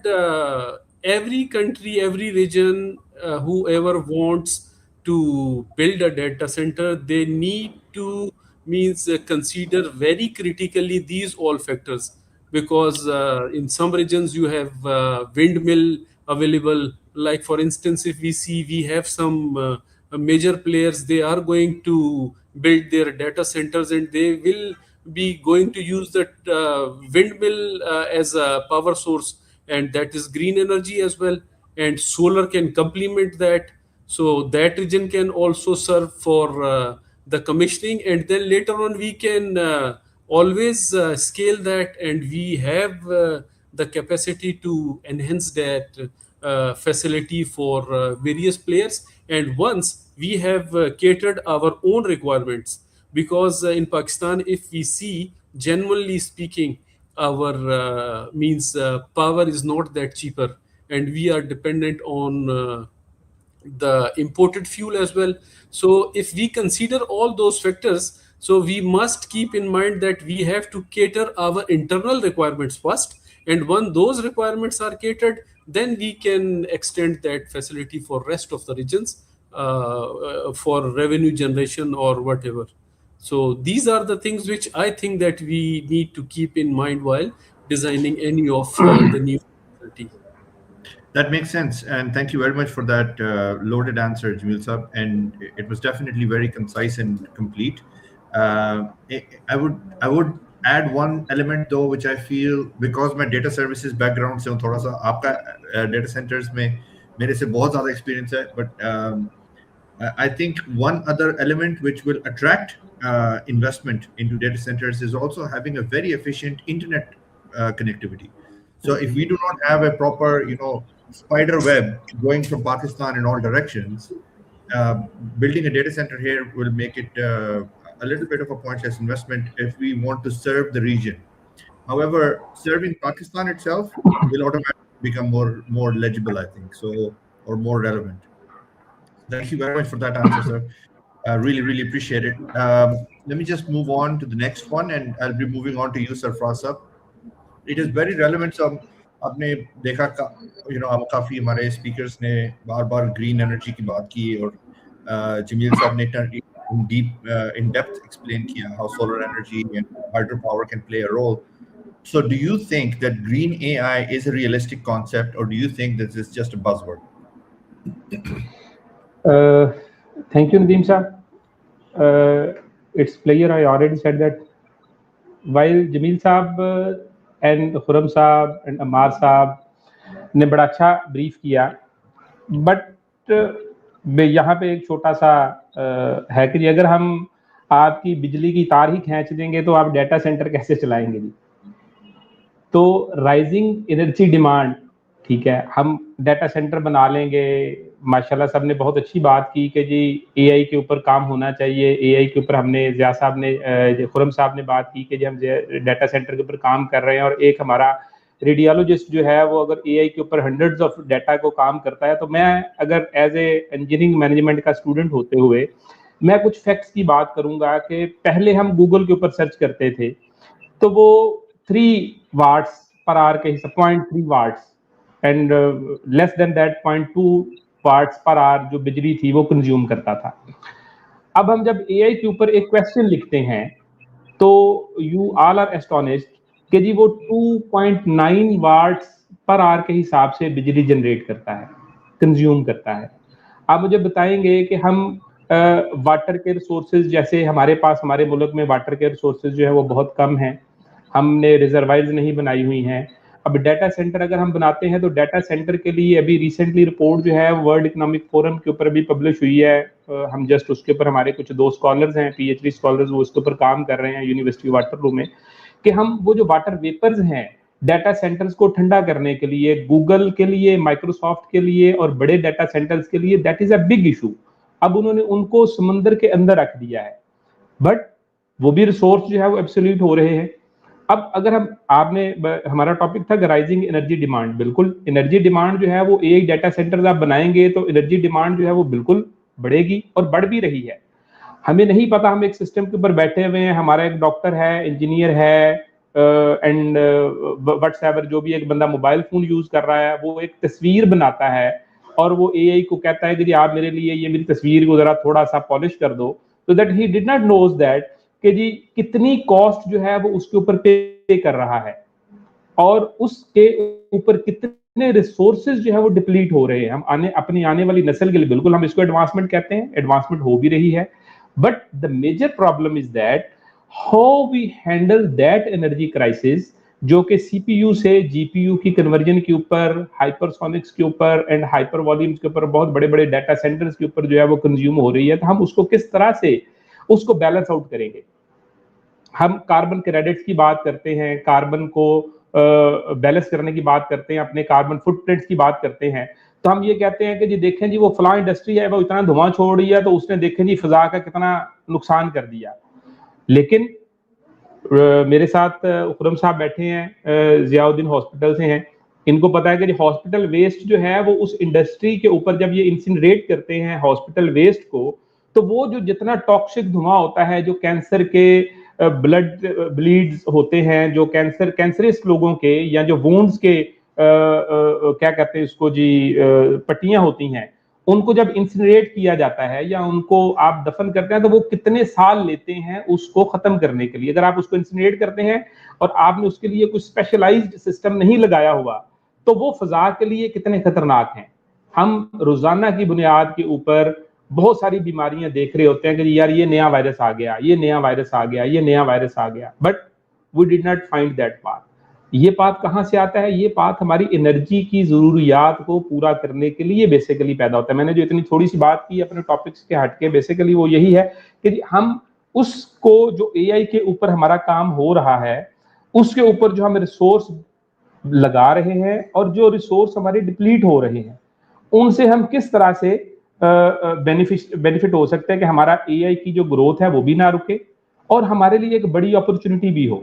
Speaker 4: every country, every region, whoever wants to build a data center, they need to consider very critically these all factors, because in some regions you have windmill available. Like for instance, if we see, we have some major players, they are going to build their data centers and they will be going to use that windmill as a power source, and that is green energy as well, and solar can complement that. So that region can also serve for the commissioning, and then later on we can always scale that, and we have the capacity to enhance that facility for various players. And once we have catered our own requirements, because in Pakistan, if we see, generally speaking, our power is not that cheaper, and we are dependent on the imported fuel as well. So if we consider all those factors, So we must keep in mind that we have to cater our internal requirements first, and when those requirements are catered, then we can extend that facility for rest of the regions for revenue generation or whatever. So these are the things which I think that we need to keep in mind while designing any of the new facility.
Speaker 1: That makes sense, and thank you very much for that loaded answer, Jamil Sab. And it was definitely very concise and complete. I would add one element though, which I feel, because my data services background से हूँ थोड़ा सा, आपका data centers में मेरे से बहुत ज़्यादा experience है, but I think one other element which will attract investment into data centers is also having a very efficient internet connectivity. So if we do not have a proper, spider web going from Pakistan in all directions, building a data center here will make it a little bit of a pointless investment if we want to serve the region. However, serving Pakistan itself will automatically become more legible, I think, or more relevant. Thank you very much for that answer, sir. I really appreciate it. Let me just move on to the next one, and I'll be moving on to you, Sarfraz sir. It is very relevant. So आपने देखा हम काफी हमारे speakers ने बार green energy की बात की, और जमील साहब ने in depth explain किया how solar energy and hydropower can play a role. So do you think that green AI is a realistic concept, or do you think that it's just a buzzword?
Speaker 5: Thank you, Nadeem Saab. It's clear, I already said that while Jamil Saab and Khurram Saab and Ammar Saab ने बड़ा अच्छा brief किया, but यहाँ पे एक छोटा सा है कि अगर हम आपकी बिजली की तार ही खींच देंगे तो आप डाटा सेंटर कैसे चलाएंगे जी? तो राइजिंग एनर्जी डिमांड, ठीक है, हम डाटा सेंटर बना लेंगे, माशाल्लाह सब ने बहुत अच्छी बात की कि जी एआई के ऊपर काम होना चाहिए, एआई के ऊपर हमने ज़िया साहब ने, खुरम साहब ने बात की कि जी हम डाटा सेंटर के ऊपर काम कर रहे हैं, और एक हमारा रेडियोलॉजिस्ट जो है वो अगर एआई के ऊपर हंड्रेड्स ऑफ डाटा को काम करता है, तो मैं अगर एज ए इंजीनियरिंग मैनेजमेंट का स्टूडेंट होते हुए मैं कुछ फैक्ट्स की बात करूंगा कि पहले हम गूगल के ऊपर सर्च करते थे तो वो 3 वाट्स पर आवर के हिसाब 0.3 watts and less than that 0.2 watts per hour जो बिजली थी वो कंज्यूम करता था। अब हम जब एआई के ऊपर एक क्वेश्चन लिखते हैं तो यू ऑल आर एस्टोनिश्ड कि जी वो 2.9 वाट्स पर आवर के हिसाब से बिजली जनरेट करता है, कंज्यूम करता है। आप मुझे बताएंगे कि हम वाटर के रिसोर्सेज, जैसे हमारे पास हमारे मुल्क में वाटर के रिसोर्सेज जो है वो बहुत कम हैं, हमने रिजर्वायर्स नहीं बनाई हुई हैं। अब डाटा सेंटर अगर हम बनाते हैं तो डाटा सेंटर के लिए अभी रिसेंटली रिपोर्ट जो है वर्ल्ड इकोनॉमिक फोरम के ऊपर अभी पब्लिश हुई है, हम जस्ट उसके ऊपर हमारे कुछ 2 स्कॉलर्स हैं, पीएचडी स्कॉलर्स, वो उसके ऊपर काम कर रहे हैं यूनिवर्सिटी वाटरलू में, कि हम वो जो वाटर वेपर्स हैं डाटा सेंटर्स को ठंडा करने के लिए, गूगल के लिए, माइक्रोसॉफ्ट के लिए और बड़े डाटा सेंटर्स के लिए that is a big issue. अब उन्होंने उनको समंदर के अंदर रख दिया है, बट वो भी रिसोर्स जो है वो एब्सोल्यूट हो रहे हैं। अब अगर हमारा टॉपिक था राइजिंग एनर्जी डिमांड, बिल्कुल एनर्जी डिमांड जो है वो एआई डाटा सेंटर्स आप बनाएंगे तो एनर्जी डिमांड जो है वो बिल्कुल बढ़ेगी और बढ़ भी रही है। हमें नहीं पता, हम एक सिस्टम के ऊपर बैठे हुए हैं, हमारा एक डॉक्टर है, इंजीनियर है एंड व्हाट्सएवर जो भी एक बंदा मोबाइल फोन यूज कर रहा है वो एक तस्वीर बनाता है और वो एआई को कहता है कि आप मेरे लिए ये मेरी तस्वीर को जरा थोड़ा सा पॉलिश कर दो, तो that he did not knows that कि जी कितनी कॉस्ट जो है वो उसके ऊपर पे कर रहा है और उसके ऊपर कितने रिसोर्सेज जो है वो डिप्लीट हो रहे हैं। हम अपनी आने वाली नस्ल के लिए, बिल्कुल हम इसको एडवांसमेंट कहते हैं, एडवांसमेंट हो भी रही है, but the major problem is that how we handle that energy crisis जो कि सीपीयू से जीपीयू की कन्वर्जन के ऊपर, हाइपरसोनिक्स के ऊपर एंड हाइपर वॉल्यूम्स के ऊपर, बहुत बड़े बड़े डाटा सेंटर्स के ऊपर जो है वो कंज्यूम हो रही है। तो हम उसको किस तरह से उसको बैलेंस आउट करेंगे। हम कार्बन क्रेडिट्स की बात करते हैं, कार्बन को बैलेंस करने की बात करते हैं, अपने कार्बन फुटप्रिंट्स की बात करते हैं, तो हम ये कहते हैं कि जी देखें जी वो फलां इंडस्ट्री है वो इतना धुआं छोड़ रही है तो उसने देखें जी फिजा का कितना नुकसान कर दिया। लेकिन मेरे साथ खुरम साहब बैठे हैं, जियाउद्दीन हॉस्पिटल से हैं, इनको पता है कि हॉस्पिटल वेस्ट जो है वो उस इंडस्ट्री के ऊपर जब ये इंसिनरेट करते हैं हॉस्पिटल वेस्ट को, तो वो जो जितना टॉक्सिक धुआं होता है, जो कैंसर के ब्लीड्स होते हैं, जो कैंसरस लोगों के, या जो वुंड्स के क्या कहते हैं उसको जी, पट्टियां होती हैं, उनको जब इंसिनरेट किया जाता है या उनको आप दफन करते हैं तो वो कितने साल लेते हैं उसको खत्म करने के लिए। अगर आप उसको इंसिनरेट करते हैं और आपने उसके लिए कुछ स्पेशलाइज्ड सिस्टम नहीं लगाया हुआ तो वो फजा के लिए कितने खतरनाक हैं। हम रोजाना की बुनियाद के ऊपर बहुत सारी बीमारियां देख रहे होते हैं कि यार ये नया वायरस आ गया, ये नया वायरस आ गया, ये नया वायरस आ गया, but we did not find that path. ये पाथ कहाँ से आता है? ये पाथ हमारी एनर्जी की जरूरियात को पूरा करने के लिए बेसिकली पैदा होता है। मैंने जो इतनी थोड़ी सी बात की अपने टॉपिक्स के हटके, बेसिकली वो यही है कि हम उसको जो एआई के ऊपर हमारा काम हो रहा है उसके ऊपर जो हम रिसोर्स लगा रहे हैं और जो रिसोर्स हमारे डिप्लीट हो रहे हैं उनसे हम किस तरह से बेनिफिट हो सकते हैं कि हमारा एआई की जो ग्रोथ है वो भी ना रुके और हमारे लिए एक बड़ी अपॉर्चुनिटी भी हो।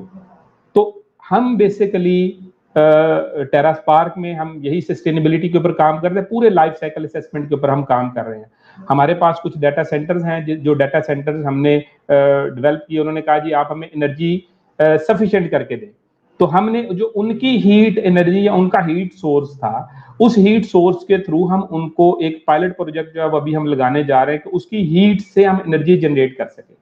Speaker 5: तो हम बेसिकली टेरा स्पार्क में हम यही सस्टेनेबिलिटी के ऊपर काम कर रहे हैं, पूरे लाइफ साइकिल असेसमेंट के ऊपर हम काम कर रहे हैं। हमारे पास कुछ डाटा सेंटर्स हैं, जो डाटा सेंटर्स हमने डेवलप किए, उन्होंने कहा जी आप हमें एनर्जी सफिशिएंट करके दें। तो हमने जो उनकी हीट एनर्जी या उनका हीट सोर्स था, उस हीट सोर्स के थ्रू हम उनको एक पायलट प्रोजेक्ट जो है अभी हम लगाने जा रहे हैं कि उसकी हीट से हम एनर्जी जनरेट कर सके।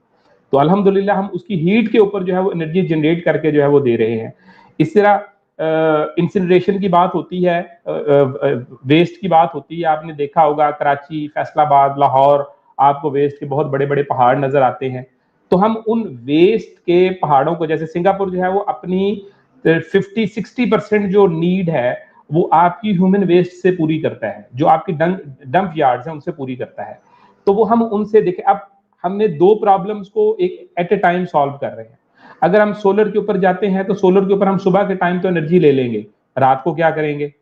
Speaker 5: तो अल्हम्दुलिल्लाह हम उसकी हीट के ऊपर जो है वो एनर्जी जनरेट करके जो है वो दे रहे हैं। इस तरह इंसिनरेशन की बात होती है, वेस्ट की बात होती है। आपने देखा होगा कराची, फैसलाबाद, लाहौर, आपको वेस्ट के बहुत बड़े बड़े पहाड़ नजर आते हैं। तो हम उन वेस्ट के पहाड़ों को, जैसे सिंगापुर जो है वो अपनी 50-60% जो नीड है वो आपकी ह्यूमन वेस्ट से पूरी करता है, जो आपकी डंप यार्ड्स हैं उनसे पूरी करता है। तो वो हम उनसे देखें, अब हमने दो प्रॉब्लम्स को एक एट ए टाइम सॉल्व कर रहे हैं। अगर हम सोलर के ऊपर जाते हैं तो सोलर के ऊपर हम सुबह के टाइम तो एनर्जी ले लेंगे, रात को क्या करेंगे?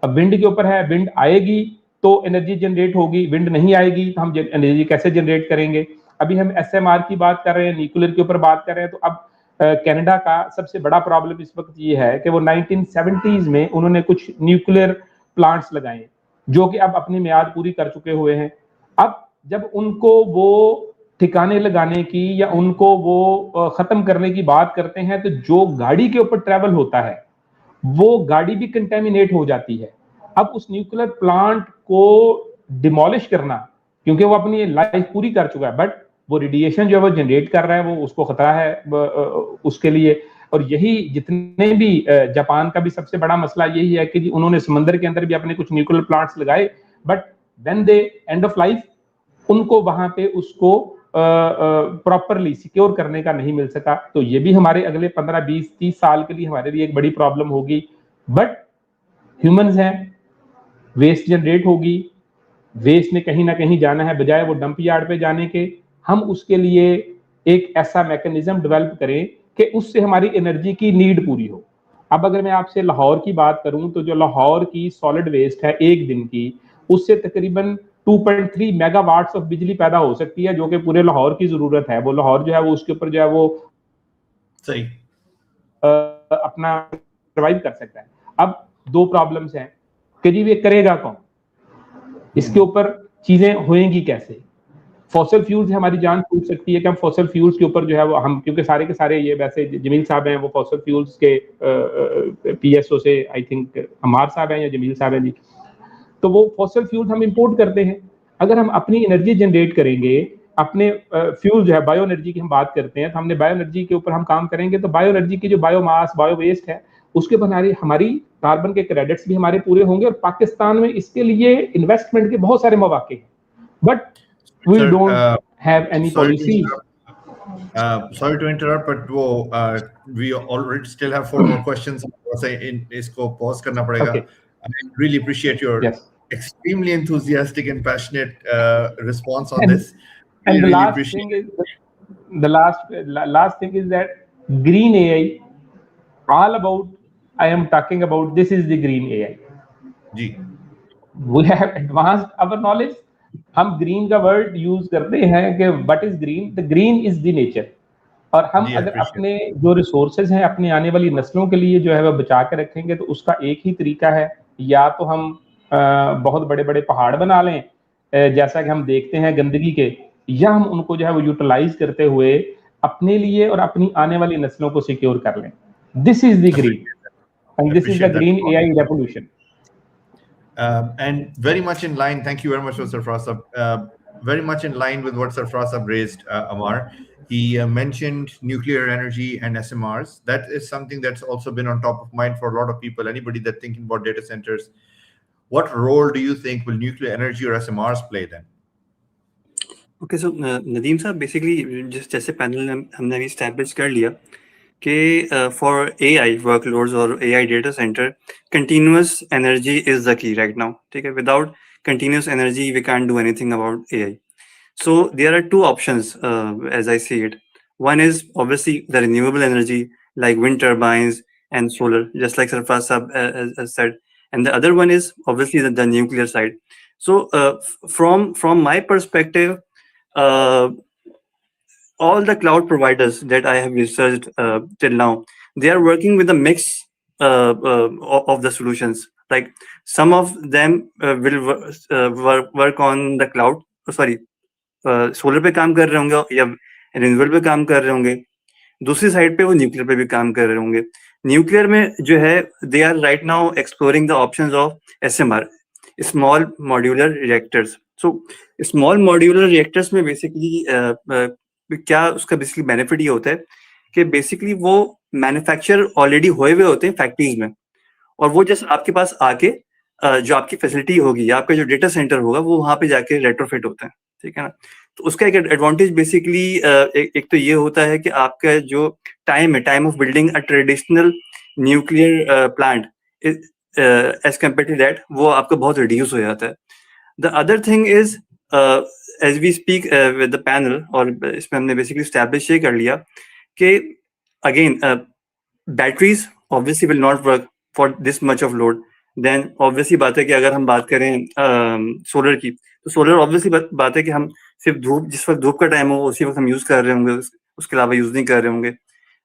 Speaker 5: अब विंड के ऊपर है, विंड आएगी तो एनर्जी जनरेट होगी, विंड नहीं आएगी तो हम एनर्जी कैसे जनरेट करेंगे? अभी हम एसएमआर की बात कर रहे हैं, न्यूक्लियर के ऊपर बात कर रहे हैं। तो अब कनाडा का सबसे बड़ा प्रॉब्लम इस वक्त ये है कि वो 1970s में उन्होंने कुछ न्यूक्लियर प्लांट्स लगाए जो कि अब अपनी मियाद पूरी कर चुके हुए हैं। अब जब उनको वो ठिकाने लगाने की या उनको वो खत्म करने की बात करते हैं तो जो गाड़ी के ऊपर ट्रेवल होता है वो गाड़ी भी कंटेमिनेट हो जाती है। अब उस न्यूक्लियर प्लांट को डिमोलिश करना, क्योंकि वो अपनी लाइफ पूरी कर चुका है, बट वो रेडिएशन जो है वो जनरेट कर रहा है, वो उसको खतरा है उसके लिए। और यही जितने भी जापान का भी सबसे बड़ा मसला यही है कि उन्होंने समंदर के अंदर भी अपने कुछ न्यूक्लियर प्लांट्स लगाए, but when they end of life उनको वहां पे उसको प्रॉपरली सिक्योर करने का नहीं मिल सका। तो ये भी हमारे अगले 15, 20, 30 साल के लिए हमारे लिए एक बड़ी प्रॉब्लम होगी। बट ह्यूमंस हैं, वेस्ट जनरेट होगी, वेस्ट ने कहीं ना कहीं जाना है, बजाय वो डंप यार्ड पे जाने के हम उसके लिए एक ऐसा मैकेनिज्म डेवलप करें कि उससे हमारी एनर्जी की नीड पूरी हो। अब अगर मैं आपसे लाहौर की बात करूं तो जो लाहौर की सॉलिड वेस्ट है एक दिन की, उससे तकरीबन 2.3 मेगावाट्स ऑफ बिजली पैदा हो सकती है, जो कि पूरे लाहौर की जरूरत है। वो लाहौर जो है वो उसके ऊपर जो है वो
Speaker 1: सही
Speaker 5: अपना सर्वाइव कर सकता है। अब दो प्रॉब्लम्स हैं कि जी ये करेगा कौन, इसके ऊपर चीजें होएंगी कैसे? फॉसिल फ्यूल्स हमारी जान छूट सकती है कि हम फॉसिल फ्यूल्स के ऊपर जो है वो हम, क्योंकि सारे के सारे ये वैसे जमील साहब हैं वो फॉसिल फ्यूल्स के पीएसओ से, आई थिंक अमार साहब हैं या जमील साहब हैं जी, तो वो फॉसिल फ्यूल्स हम इंपोर्ट करते हैं। अगर हम अपनी एनर्जी जनरेट करेंगे, अपने फ्यूल जो है बायो एनर्जी की हम बात करते हैं, तो हमने बायो एनर्जी के ऊपर हम काम करेंगे तो बायो एनर्जी की जो बायोमास, बायो वेस्ट है उसके ऊपर हमारी कार्बन के क्रेडिट्स भी हमारे पूरे होंगे। और पाकिस्तान में इसके लिए इन्वेस्टमेंट के बहुत सारे मौके हैं, but we don't have any policy.
Speaker 1: Sorry to interrupt, but we already still have 4 more questions. इसको pause करना पड़ेगा.
Speaker 5: Okay.
Speaker 1: I really appreciate your extremely enthusiastic and passionate response on this.
Speaker 5: And the last thing is that green AI, all about, I am talking about, this is the green AI.
Speaker 1: जी.
Speaker 5: We have advanced our knowledge. हम green का word use करते हैं कि what is green, the green is the nature. और हम अगर अपने जो रिसोर्सेज हैं अपनी आने वाली नस्लों के लिए जो है वह बचा के रखेंगे तो उसका एक ही तरीका है, या तो हम बहुत बड़े बड़े पहाड़ बना लें, जैसा कि हम देखते हैं गंदगी के या हम उनको जो है वो यूटिलाइज करते हुए अपने लिए और अपनी आने वाली नस्लों को सिक्योर कर लें. This is the green, and this is the green AI revolution.
Speaker 1: And very much in line, thank you very much, Sarfraz. Very much in line with what Sarfraz raised, Amar. He mentioned nuclear energy and SMRs. That is something that's also been on top of mind for a lot of people. Anybody that's thinking about data centers, what role do you think will nuclear energy or SMRs play then?
Speaker 3: Okay, so Nadeem sir, basically just जैसे panel हमने अभी establish कर लिया कि for AI workloads or AI data center, continuous energy is the key right now. ठीक है, without continuous energy, we can't do anything about AI. So there are two options as I see it. One is obviously the renewable energy like wind turbines and solar, just like Sarfraz has said. And the other one is obviously the nuclear side. So from my perspective, all the cloud providers that I have researched till now, they are working with a mix of the solutions. Like some of them will work on the cloud, solar पे काम कर रहे होंगे या renewable पे काम कर रहे होंगे, दूसरी साइड पे वो न्यूक्लियर पे भी काम कर रहे होंगे. न्यूक्लियर में जो है they are right now exploring the options of SMR, small modular reactors. So small modular reactors में बेसिकली क्या उसका बेसिकली बेनिफिट ये होता है कि बेसिकली वो मैन्युफैक्चर ऑलरेडी हुए हुए होते हैं फैक्ट्रीज में, और वो जस्ट आपके पास आके जो आपकी फैसिलिटी होगी या आपका जो डेटा सेंटर होगा वो वहाँ पे जाके रेट्रोफिट होता है. ठीक है ना. तो उसका एक एडवांटेज बेसिकली एक तो ये होता है कि आपका जो टाइम है, time of building a traditional nuclear plant as compare to that, वो आपका बहुत रिड्यूस हो जाता है. The other thing is as we speak with the panel, और इसमें हमने बेसिकली स्टैब्लिश ये कर लिया कि again batteries obviously will not work for this much of load. Then obviously बात है कि अगर हम बात करें सोलर की, तो सोलर ऑब्वियसली बात है कि हम सिर्फ धूप, जिस वक्त धूप का टाइम हो उसी वक्त हम यूज कर रहे होंगे, उसके अलावा यूज नहीं कर रहे होंगे.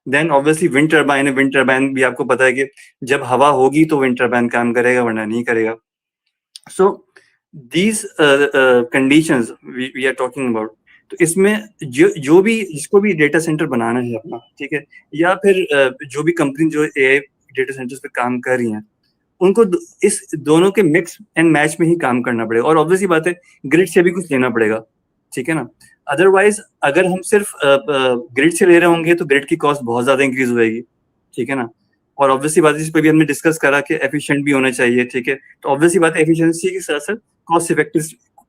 Speaker 3: देन ऑब्वियसली विंड टर्बाइन है, विंड टर्बाइन भी आपको पता है कि जब हवा होगी तो विंड टर्बाइन काम करेगा वरना नहीं करेगा. So these conditions we are talking about. तो इसमें जो भी जिसको भी डेटा सेंटर बनाना है अपना, ठीक है, या फिर जो भी कंपनी जो AI डेटा सेंटर्स पे काम कर रही हैं, उनको इस दोनों के मिक्स एंड मैच में ही काम करना पड़ेगा. और ऑब्वियसली बात है ग्रिड से भी कुछ लेना पड़ेगा. ठीक है ना. अदरवाइज अगर हम सिर्फ ग्रिड से ले रहे होंगे तो ग्रिड की कॉस्ट बहुत ज्यादा इंक्रीज होगी. ठीक है ना. और ऑब्वियसली बात है, इस पर भी हमने डिस्कस करा कि एफिशिएंट भी होना चाहिए. ठीक है. तो ऑब्वियसली बात है एफिशिएंसी के साथ साथ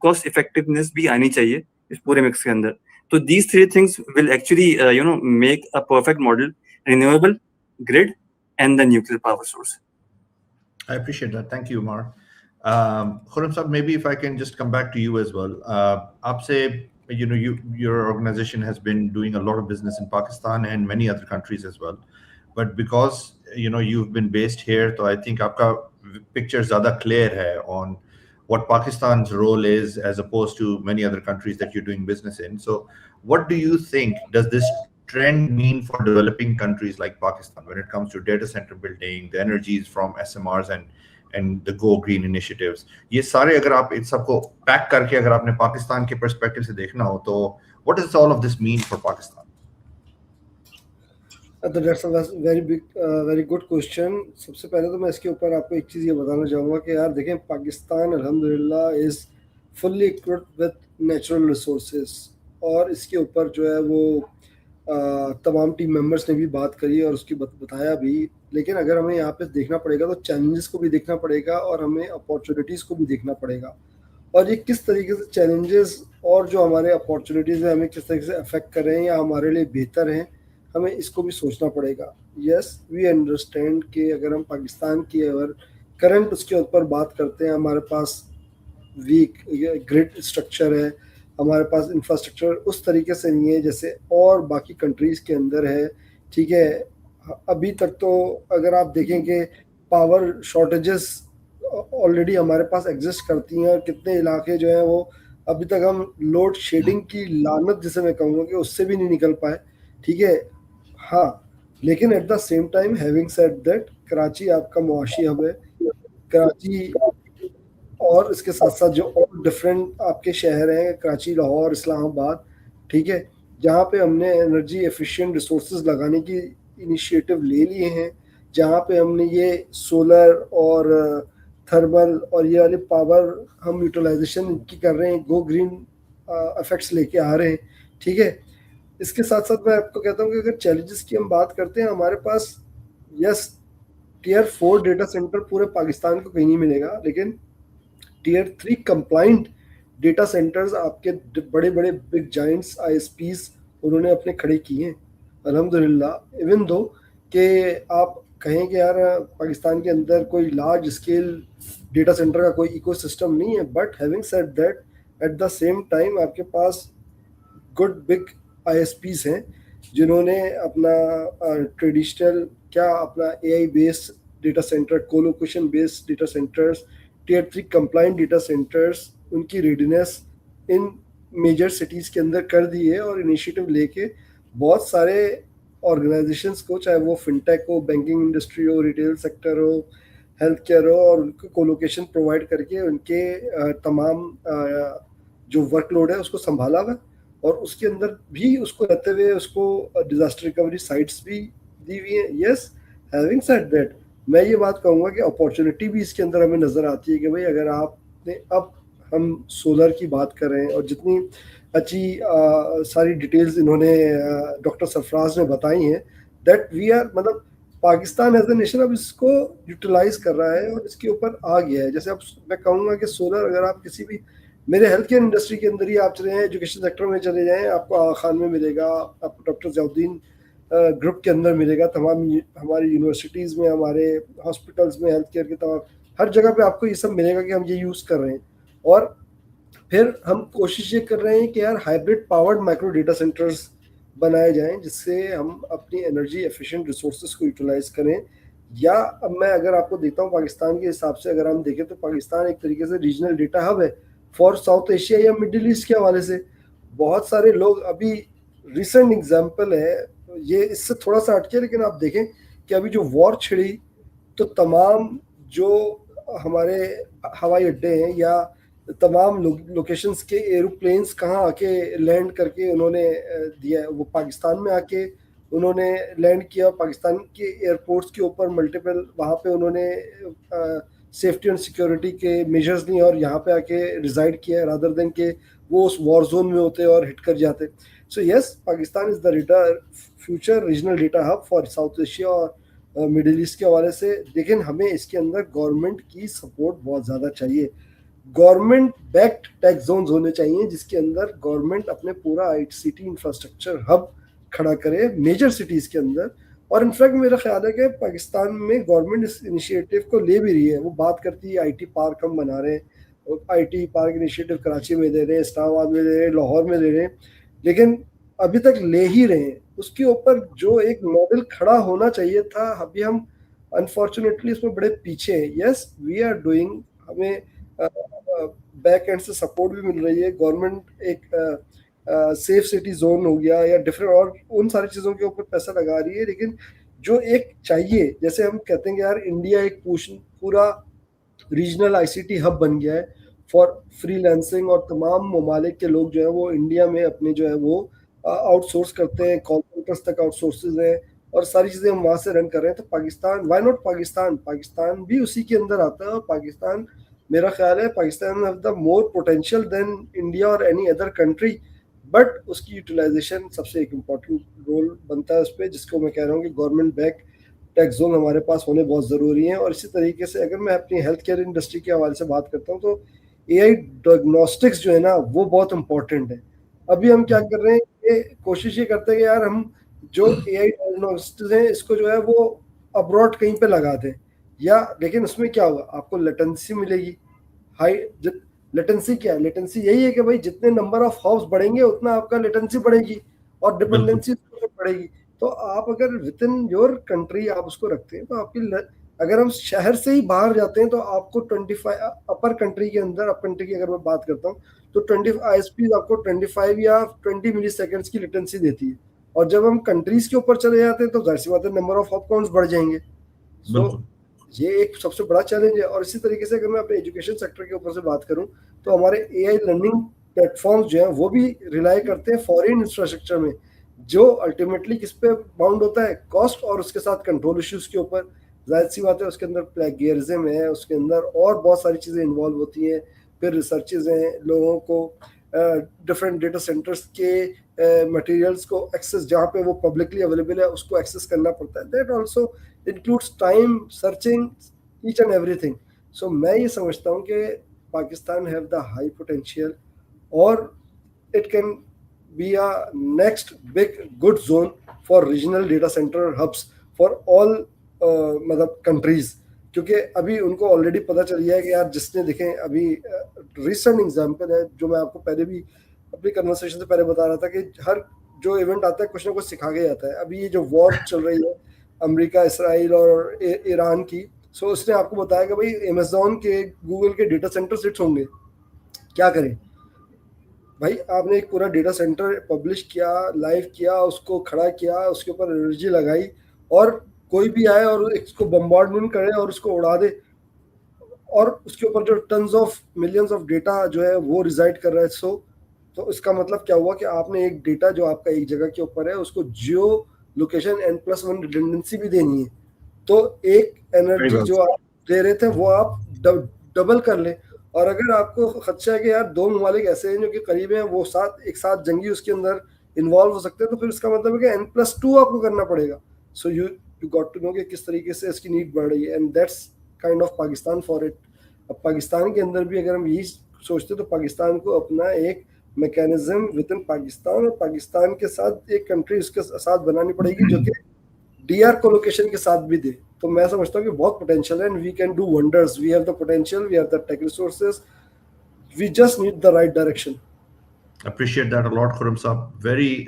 Speaker 3: कॉस्ट इफेक्टिवनेस भी आनी चाहिए इस पूरे मिक्स के अंदर. तो these three things will actually make a perfect model: renewable, grid and the nuclear power source.
Speaker 1: I appreciate that. Thank you, Umar. Khurram Saab, maybe if I can just come back to you as well. Aapse, your organization has been doing a lot of business in Pakistan and many other countries as well. But because you've been based here, so I think aapka picture zyada clear hai on what Pakistan's role is as opposed to many other countries that you're doing business in. So what do you think does this trend mean for developing countries like Pakistan when it comes to data center building, the energies from SMRs and the Go Green initiatives? ये सारे अगर आप इन सबको pack करके अगर आपने पाकिस्तान के perspective से देखना हो तो what does all of this mean for Pakistan?
Speaker 2: That's a very good question. सबसे पहले तो मैं इसके ऊपर आपको एक चीज़ ये बताना चाहूँगा कि यार देखें, पाकिस्तान अल्हम्दुलिल्लाह is fully equipped with natural resources, और इसके ऊपर जो है वो तमाम टीम मेंबर्स ने भी बात करी और उसकी बताया भी. लेकिन अगर हमें यहाँ पे देखना पड़ेगा तो चैलेंजेस को भी देखना पड़ेगा और हमें अपॉर्चुनिटीज़ को भी देखना पड़ेगा. और ये किस तरीके से चैलेंजेस और जो हमारे अपॉर्चुनिटीज़ हैं हमें किस तरीके से अफेक्ट कर रहे हैं या हमारे लिए बेहतर हैं, हमें इसको भी सोचना पड़ेगा. यस, वी अंडरस्टैंड कि अगर हम पाकिस्तान की अगर करंट उसके ऊपर बात करते हैं, हमारे पास वीक ग्रिड स्ट्रक्चर है, हमारे पास इंफ्रास्ट्रक्चर उस तरीके से नहीं है जैसे और बाकी कंट्रीज़ के अंदर है. ठीक है. अभी तक तो अगर आप देखें कि पावर शॉर्टेजेस ऑलरेडी हमारे पास एग्जिस्ट करती हैं और कितने इलाके जो हैं वो अभी तक हम लोड शेडिंग की लानत जिसे मैं कहूँगा कि उससे भी नहीं निकल पाए. ठीक है. हाँ, लेकिन at the same time having said that, Karachi आपका मुआशी हब है. कराची और इसके साथ साथ जो और डिफरेंट आपके शहर हैं, कराची, लाहौर, इस्लामाबाद, ठीक है, जहाँ पे हमने एनर्जी एफिशिएंट रिसोर्सेज लगाने की इनिशिएटिव ले लिए हैं, जहाँ पे हमने ये सोलर और थर्मल और ये वाले पावर हम यूटिलाइजेशन की कर रहे हैं, गो ग्रीन इफेक्ट्स लेके आ रहे हैं, ठीक है। इसके साथ साथ मैं आपको कहता हूँ कि अगर चैलेंजेस की हम बात करते हैं, हमारे पास यस टियर 4 डेटा सेंटर पूरे पाकिस्तान को कहीं नहीं मिलेगा, लेकिन टियर 3 कंप्लाइंट डेटा सेंटर्स आपके बड़े बड़े बिग जाइंट्स आईएसपीज उन्होंने अपने खड़े किए हैं अल्हम्दुलिल्लाह। इवन दो कि आप कहें कि यार पाकिस्तान के अंदर कोई लार्ज स्केल डेटा सेंटर का कोई इकोसिस्टम नहीं है, but having said that at the same time आपके पास गुड बिग आईएसपीज हैं जिन्होंने अपना ट्रेडिशनल अपना AI based data center, colocation based data centers, tier 3 compliant data centers, उनकी रेडीनेस इन मेजर सिटीज़ के अंदर कर दी है। और इनिशिएटिव लेके बहुत सारे ऑर्गेनाइजेशंस को, चाहे वो फिनटेक हो, बैंकिंग इंडस्ट्री हो, रिटेल सेक्टर हो, हेल्थ केयर हो, और उनको कोलोकेशन प्रोवाइड करके उनके तमाम जो वर्कलोड है उसको संभाला हुआ, और उसके अंदर भी उसको रहते हुए उसको डिजास्टर रिकवरी साइट्स भी दी हुई हैं। यस, हैविंग सेड दैट, मैं ये बात कहूँगा कि अपॉर्चुनिटी भी इसके अंदर हमें नज़र आती है कि भाई अगर आपने, अब हम सोलर की बात कर रहे हैं और जितनी अच्छी सारी डिटेल्स इन्होंने डॉक्टर सरफराज ने बताई हैं, दैट वी आर, मतलब पाकिस्तान एज ए नेशन अब इसको यूटिलाइज कर रहा है और इसके ऊपर आ गया है। जैसे अब मैं कहूँगा कि सोलर, अगर आप किसी भी मेरे हेल्थ केयर इंडस्ट्री के अंदर ही आप चले जाएँ, एजुकेशन सेक्टर में चले जाएँ, आपको आगा खान में मिलेगा, आपको डॉक्टर ज़ियाउद्दीन ग्रुप के अंदर मिलेगा, तमाम हमारी यूनिवर्सिटीज़ में, हमारे हॉस्पिटल्स में, हेल्थ केयर के तमाम हर जगह पे आपको ये सब मिलेगा कि हम ये यूज़ कर रहे हैं। और फिर हम कोशिश ये कर रहे हैं कि यार hybrid powered micro data centres बनाए जाएं जिससे हम अपनी एनर्जी एफिशिएंट रिसोर्सेज को यूटिलाइज करें। या अब मैं अगर आपको देखता हूँ पाकिस्तान के हिसाब से, अगर हम देखें तो पाकिस्तान एक तरीके से रीजनल डेटा हब है फॉर साउथ एशिया या मिडिल ईस्ट के हवाले से। बहुत सारे लोग, अभी रिसेंट एग्जाम्पल है ये, इससे थोड़ा सा हटके, लेकिन आप देखें कि अभी जो वॉर छिड़ी तो तमाम जो हमारे हवाई अड्डे हैं या तमाम लोकेशंस के एरोप्लेन्स कहाँ आके लैंड करके उन्होंने दिया है, वो पाकिस्तान में आके उन्होंने लैंड किया। पाकिस्तान के एयरपोर्ट्स के ऊपर मल्टीपल वहाँ पे उन्होंने सेफ्टी एंड सिक्योरिटी के मेजर्स लिए और यहाँ पे आके रिजाइड किया, रादर देन के वो उस वॉर जोन में होते और हिट कर जाते। So yes, Pakistan is the future regional data hub for south Asia और मिडिल ईस्ट के हवाले से। लेकिन हमें इसके अंदर गवर्नमेंट की सपोर्ट बहुत ज़्यादा चाहिए। गवर्नमेंट बैक्ड टेक जोन्स होने चाहिए जिसके अंदर गवर्नमेंट अपने पूरा आईसीटी इंफ्रास्ट्रक्चर हब खड़ा करे मेजर सिटीज़ के अंदर। और इनफैक्ट मेरा ख्याल है कि पाकिस्तान में गवर्नमेंट इस इनिशिएटिव को ले भी रही है। वो बात करती है आईटी पार्क हम बना रहे हैं, आईटी पार्क इनिशिएटिव कराची में दे रहे हैं, इस्लामाबाद में दे रहे हैं, लाहौर में दे रहे हैं, लेकिन अभी तक ले ही रहे हैं। उसके ऊपर जो एक मॉडल खड़ा होना चाहिए था, अभी हम अनफॉर्चुनेटली उसमें बड़े पीछे हैं। यस, वी आर डूइंग, हमें बैक एंड से सपोर्ट भी मिल रही है। गवर्नमेंट एक सेफ सिटी जोन हो गया या डिफरेंट और उन सारी चीज़ों के ऊपर पैसा लगा रही है, लेकिन जो एक चाहिए, जैसे हम कहते हैं कि यार इंडिया एक पूरा रीजनल आईसीटी हब बन गया है फॉर फ्रीलांसिंग, और तमाम ममालिक के लोग जो है वो इंडिया में अपने जो है वो आउटसोर्स करते हैं, कॉल सेंटर्स तक आउटसोर्सेज हैं और सारी चीज़ें हम वहाँ से रन कर रहे हैं। तो पाकिस्तान, वाई नॉट पाकिस्तान भी उसी के अंदर आता है। और पाकिस्तान, मेरा ख्याल है Pakistan have the more potential than India और एनी अदर कंट्री, बट उसकी यूटिलाइजेशन सबसे एक इम्पॉर्टेंट रोल बनता है उस पर, जिसको मैं कह रहा हूँ कि गवर्नमेंट बैक टेक जोन हमारे पास होने बहुत ज़रूरी है। और इसी तरीके से अगर मैं अपनी हेल्थ केयर इंडस्ट्री के हवाले से बात करता हूँ तो एआई डायग्नोस्टिक्स जो है ना वो बहुत इंपॉर्टेंट है। अभी हम क्या कर रहे हैं, ये कोशिश ये करते हैं कि यार हम जो एआई डायग्नोस्टिक्स हैं इसको जो है वो अब्रॉड कहीं पे लगा दें, या लेकिन उसमें क्या होगा, आपको लेटेंसी मिलेगी हाई। लेटेंसी क्या है? लेटेंसी यही है कि भाई जितने नंबर ऑफ हाउस बढ़ेंगे उतना आपका लेटेंसी बढ़ेगी और डिपेंडेंसी बढ़ेगी। तो आप अगर विद इन योर कंट्री आप उसको रखते हैं तो आपकी, अगर हम शहर से ही बाहर जाते हैं तो आपको 25 अपर कंट्री के अंदर, अप कंट्री की अगर मैं बात करता हूँ तो 20 आईएसपी आपको 25 या 20 मिली सेकेंड्स की लेटेंसी देती है। और जब हम कंट्रीज के ऊपर चले जाते हैं तो जाहिर सी बात है नंबर ऑफ हॉप काउंट्स बढ़ जाएंगे। सो ये एक सबसे बड़ा चैलेंज है। और इसी तरीके से अगर मैं अपने एजुकेशन सेक्टर के ऊपर से बात करूं तो हमारे AI लर्निंग प्लेटफॉर्म्स जो हैं वो भी रिलाई करते हैं फॉरेन इंफ्रास्ट्रक्चर में, जो अल्टीमेटली किस पे बाउंड होता है, कॉस्ट और उसके साथ कंट्रोल इश्यूज के ऊपर। जाहिर सी बात है उसके अंदर प्लेगियरिज्म है, उसके अंदर और बहुत सारी चीज़ें इन्वॉल्व होती हैं, फिर रिसर्चेज हैं, लोगों को डिफरेंट डेटा सेंटर्स के मटेरियल्स को एक्सेस, जहाँ पे वो पब्लिकली अवेलेबल है उसको एक्सेस करना पड़ता है। That also includes time, searching, each and everything. So मैं ये समझता हूँ कि Pakistan have the high potential, और it can be a next big good zone for regional data center hubs for all मतलब countries, क्योंकि अभी उनको ऑलरेडी पता चल गया है कि यार, जिसने देखें अभी रिसेंट एग्जांपल है जो मैं आपको पहले भी अपनी कन्वर्सेशन से पहले बता रहा था कि हर जो इवेंट आता है कुछ ना कुछ सिखा के जाता है। अभी ये जो वॉर चल रही है अमेरिका, इसराइल और ईरान की, सो उसने आपको बताया कि भाई अमेजोन के, गूगल के डेटा सेंटर हिट होंगे, क्या करें भाई। आपने एक पूरा डेटा सेंटर पब्लिश किया, लाइव किया, उसको खड़ा किया, उसके ऊपर एनर्जी लगाई, और कोई भी आए और इसको बम्बार्डमेंट करे और उसको उड़ा दे, और उसके ऊपर जो tons of millions of data जो है वो रिजाइड कर रहा है। सो तो इसका मतलब क्या हुआ कि आपने एक डेटा जो आपका एक जगह के ऊपर है उसको जियो लोकेशन N+1 रिडंडेंसी भी देनी है। तो एक एनर्जी जो आप दे रहे थे वो आप डबल कर ले। और अगर आपको खदशा है कि यार दो ममालिक ऐसे हैं जो कि करीब हैं, वो एक साथ जंगी उसके अंदर इन्वॉल्व हो सकते हैं, तो फिर इसका मतलब है कि N+2 आपको करना पड़ेगा। So you got to know कि किस तरीके से इसकी नीड बढ़ रही है, and that's kind of Pakistan for it. अब पाकिस्तान के अंदर भी अगर हम यही सोचते तो पाकिस्तान को अपना एक मैकेनिज्म विद इन पाकिस्तान, और पाकिस्तान के साथ एक कंट्री उसके साथ बनानी पड़ेगी जो कि DR कोलोकेशन के साथ भी दे। तो मैं समझता हूँ कि बहुत पोटेंशियल है, and we can do wonders. We have the potential, we have the tech resources, we just need the right direction.
Speaker 1: Appreciate that a lot, Khurram Saab. Very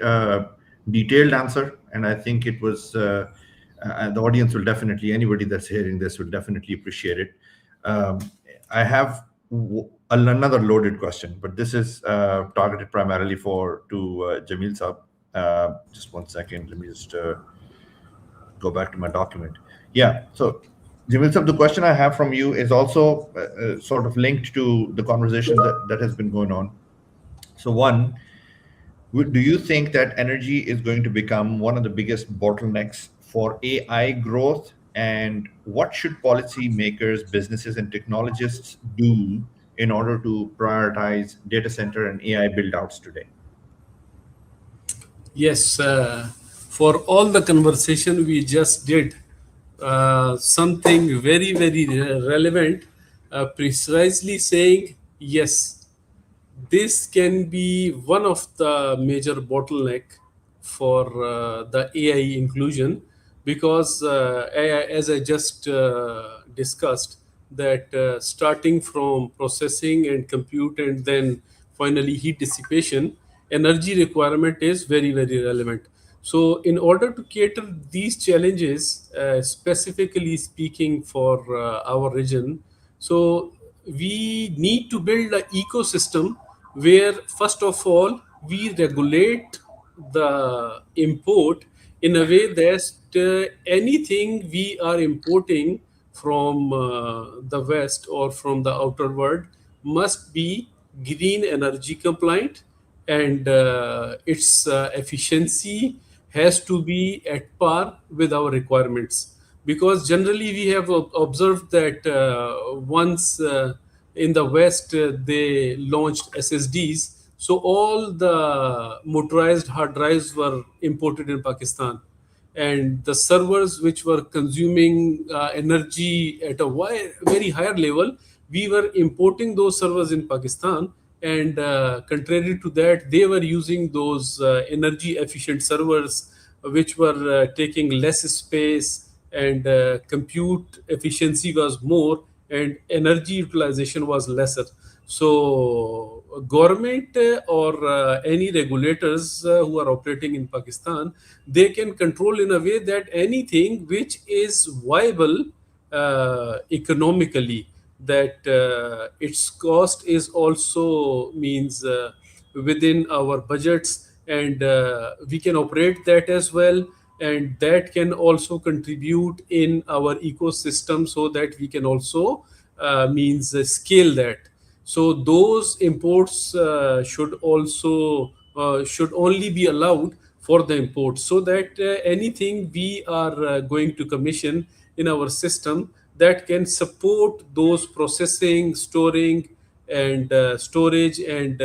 Speaker 1: detailed answer, and I think it was the audience will definitely, anybody that's hearing this will definitely appreciate it. I have another loaded question, but this is targeted primarily to Jamil Saab. Just one second, let me just go back to my document. Yeah, so Jamil Saab, the question I have from you is also sort of linked to the conversation that has been going on. So one, do you think that energy is going to become one of the biggest bottlenecks for AI growth? And what should policymakers, businesses, and technologists do in order to prioritize data center and AI build-outs today?
Speaker 4: Yes, for all the conversation we just did, something very, very relevant, precisely saying, yes, this can be one of the major bottleneck for the AI inclusion, because as I just discussed, that starting from processing and compute and then finally heat dissipation, energy requirement is very, very relevant. So in order to cater these challenges, specifically speaking for our region, so we need to build an ecosystem where first of all we regulate the import in a way that anything we are importing from the west or from the outer world must be green energy compliant, and its efficiency has to be at par with our requirements. Because generally we have observed that once in the west they launched SSDs, so all the motorized hard drives were imported in Pakistan, and the servers which were consuming energy at a very higher level, we were importing those servers in Pakistan, and contrary to that, they were using those energy efficient servers which were taking less space, and compute efficiency was more and energy utilization was lesser. So government or any regulators who are operating in Pakistan, they can control in a way that anything which is viable economically, that its cost is also means within our budgets, and we can operate that as well, and that can also contribute in our ecosystem so that we can also means scale that. So those imports should only be allowed for the import, so that anything we are going to commission in our system that can support those processing, storing, and storage and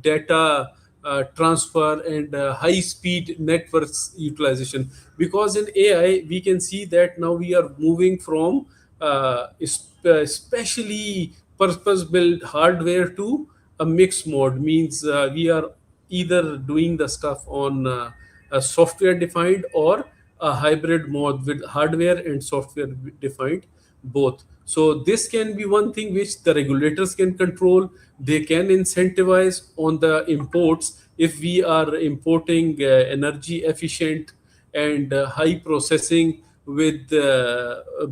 Speaker 4: data transfer and high speed networks utilization. Because in AI we can see that now we are moving from especially purpose built hardware to a mixed mode, means we are either doing the stuff on a software defined or a hybrid mode with hardware and software defined both. So this can be one thing which the regulators can control. They can incentivize on the imports. If we are importing energy efficient and high processing with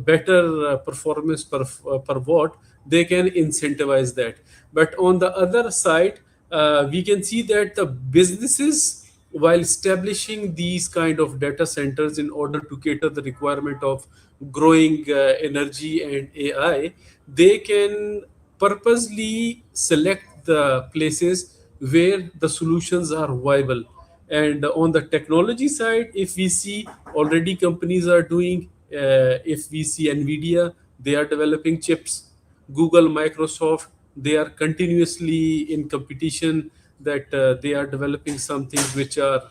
Speaker 4: better performance per watt, they can incentivize that. But on the other side, we can see that the businesses, while establishing these kind of data centers in order to cater the requirement of growing energy and AI, they can purposely select the places where the solutions are viable. And on the technology side, if we see already companies are doing, if we see Nvidia, they are developing chips. Google, Microsoft, they are continuously in competition, that they are developing some things which are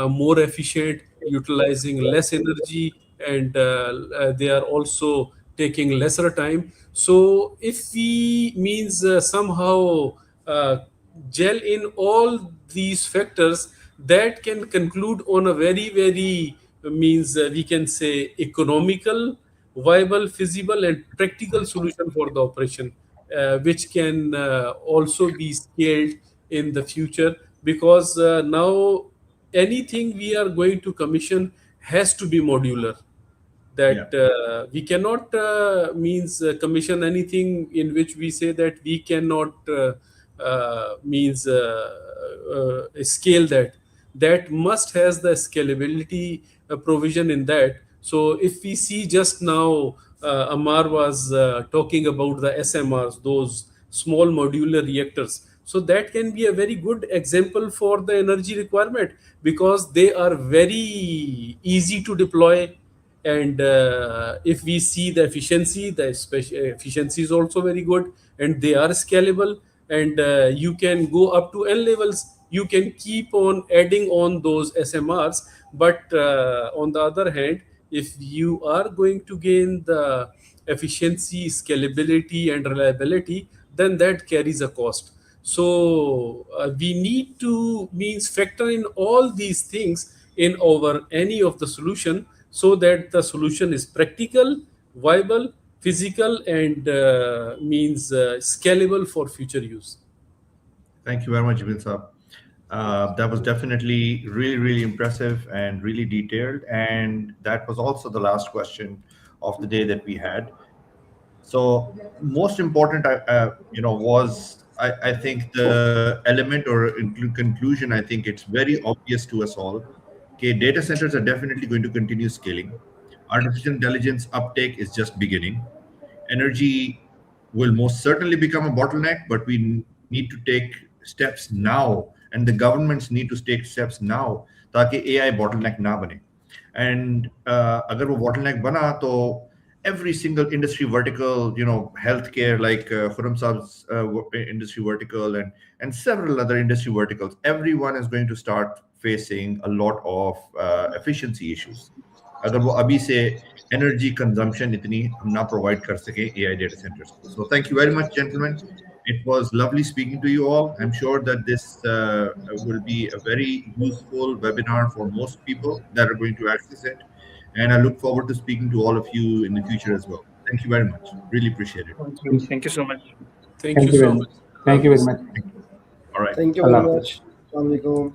Speaker 4: more efficient, utilizing less energy, and they are also taking lesser time. So if we means somehow uh, gel in all these factors, that can conclude on a very very means we can say economical, viable, feasible, and practical solution for the operation, which can also be scaled in the future. Because now anything we are going to commission has to be modular,
Speaker 1: Yeah.
Speaker 4: that we cannot means commission anything in which we say that we cannot means scale that must has the scalability provision in that. So if we see just now, Amar was talking about the SMRs, those small modular reactors. So that can be a very good example for the energy requirement, because they are very easy to deploy. And if we see the efficiency, efficiency is also very good, and they are scalable. And you can go up to n levels, you can keep on adding on those SMRs. But on the other hand, if you are going to gain the efficiency, scalability, and reliability, then that carries a cost. So we need to means factor in all these things in over any of the solution, so that the solution is practical, viable, physical, and means scalable for future use.
Speaker 1: Thank you very much, Jamil Saab. That was definitely really, really impressive and really detailed. And that was also the last question of the day that we had. So most important, was I think the element or conclusion. I think it's very obvious to us all. Okay, data centers are definitely going to continue scaling. Artificial intelligence uptake is just beginning. Energy will most certainly become a bottleneck, but we need to take steps now, and the governments need to take steps now, ताकि AI bottleneck ना बने. And अगर वो bottleneck बना तो every single industry vertical, healthcare, like Khurram Saab's industry vertical, and several other industry verticals, everyone is going to start facing a lot of efficiency issues. अगर वो अभी से energy consumption इतनी हम ना provide कर सके AI data centers. So thank you very much, gentlemen. It was lovely speaking to you all. I'm sure that this will be a very useful webinar for most people that are going to access it. And I look forward to speaking to all of you in the future as well. Thank you very much. Really appreciate it.
Speaker 3: Thank you so much.
Speaker 4: Thank you so
Speaker 5: very
Speaker 4: much.
Speaker 5: much. Thank you very much.
Speaker 1: All right.
Speaker 2: Thank you very
Speaker 5: Allah
Speaker 2: much. Assalamu alaikum.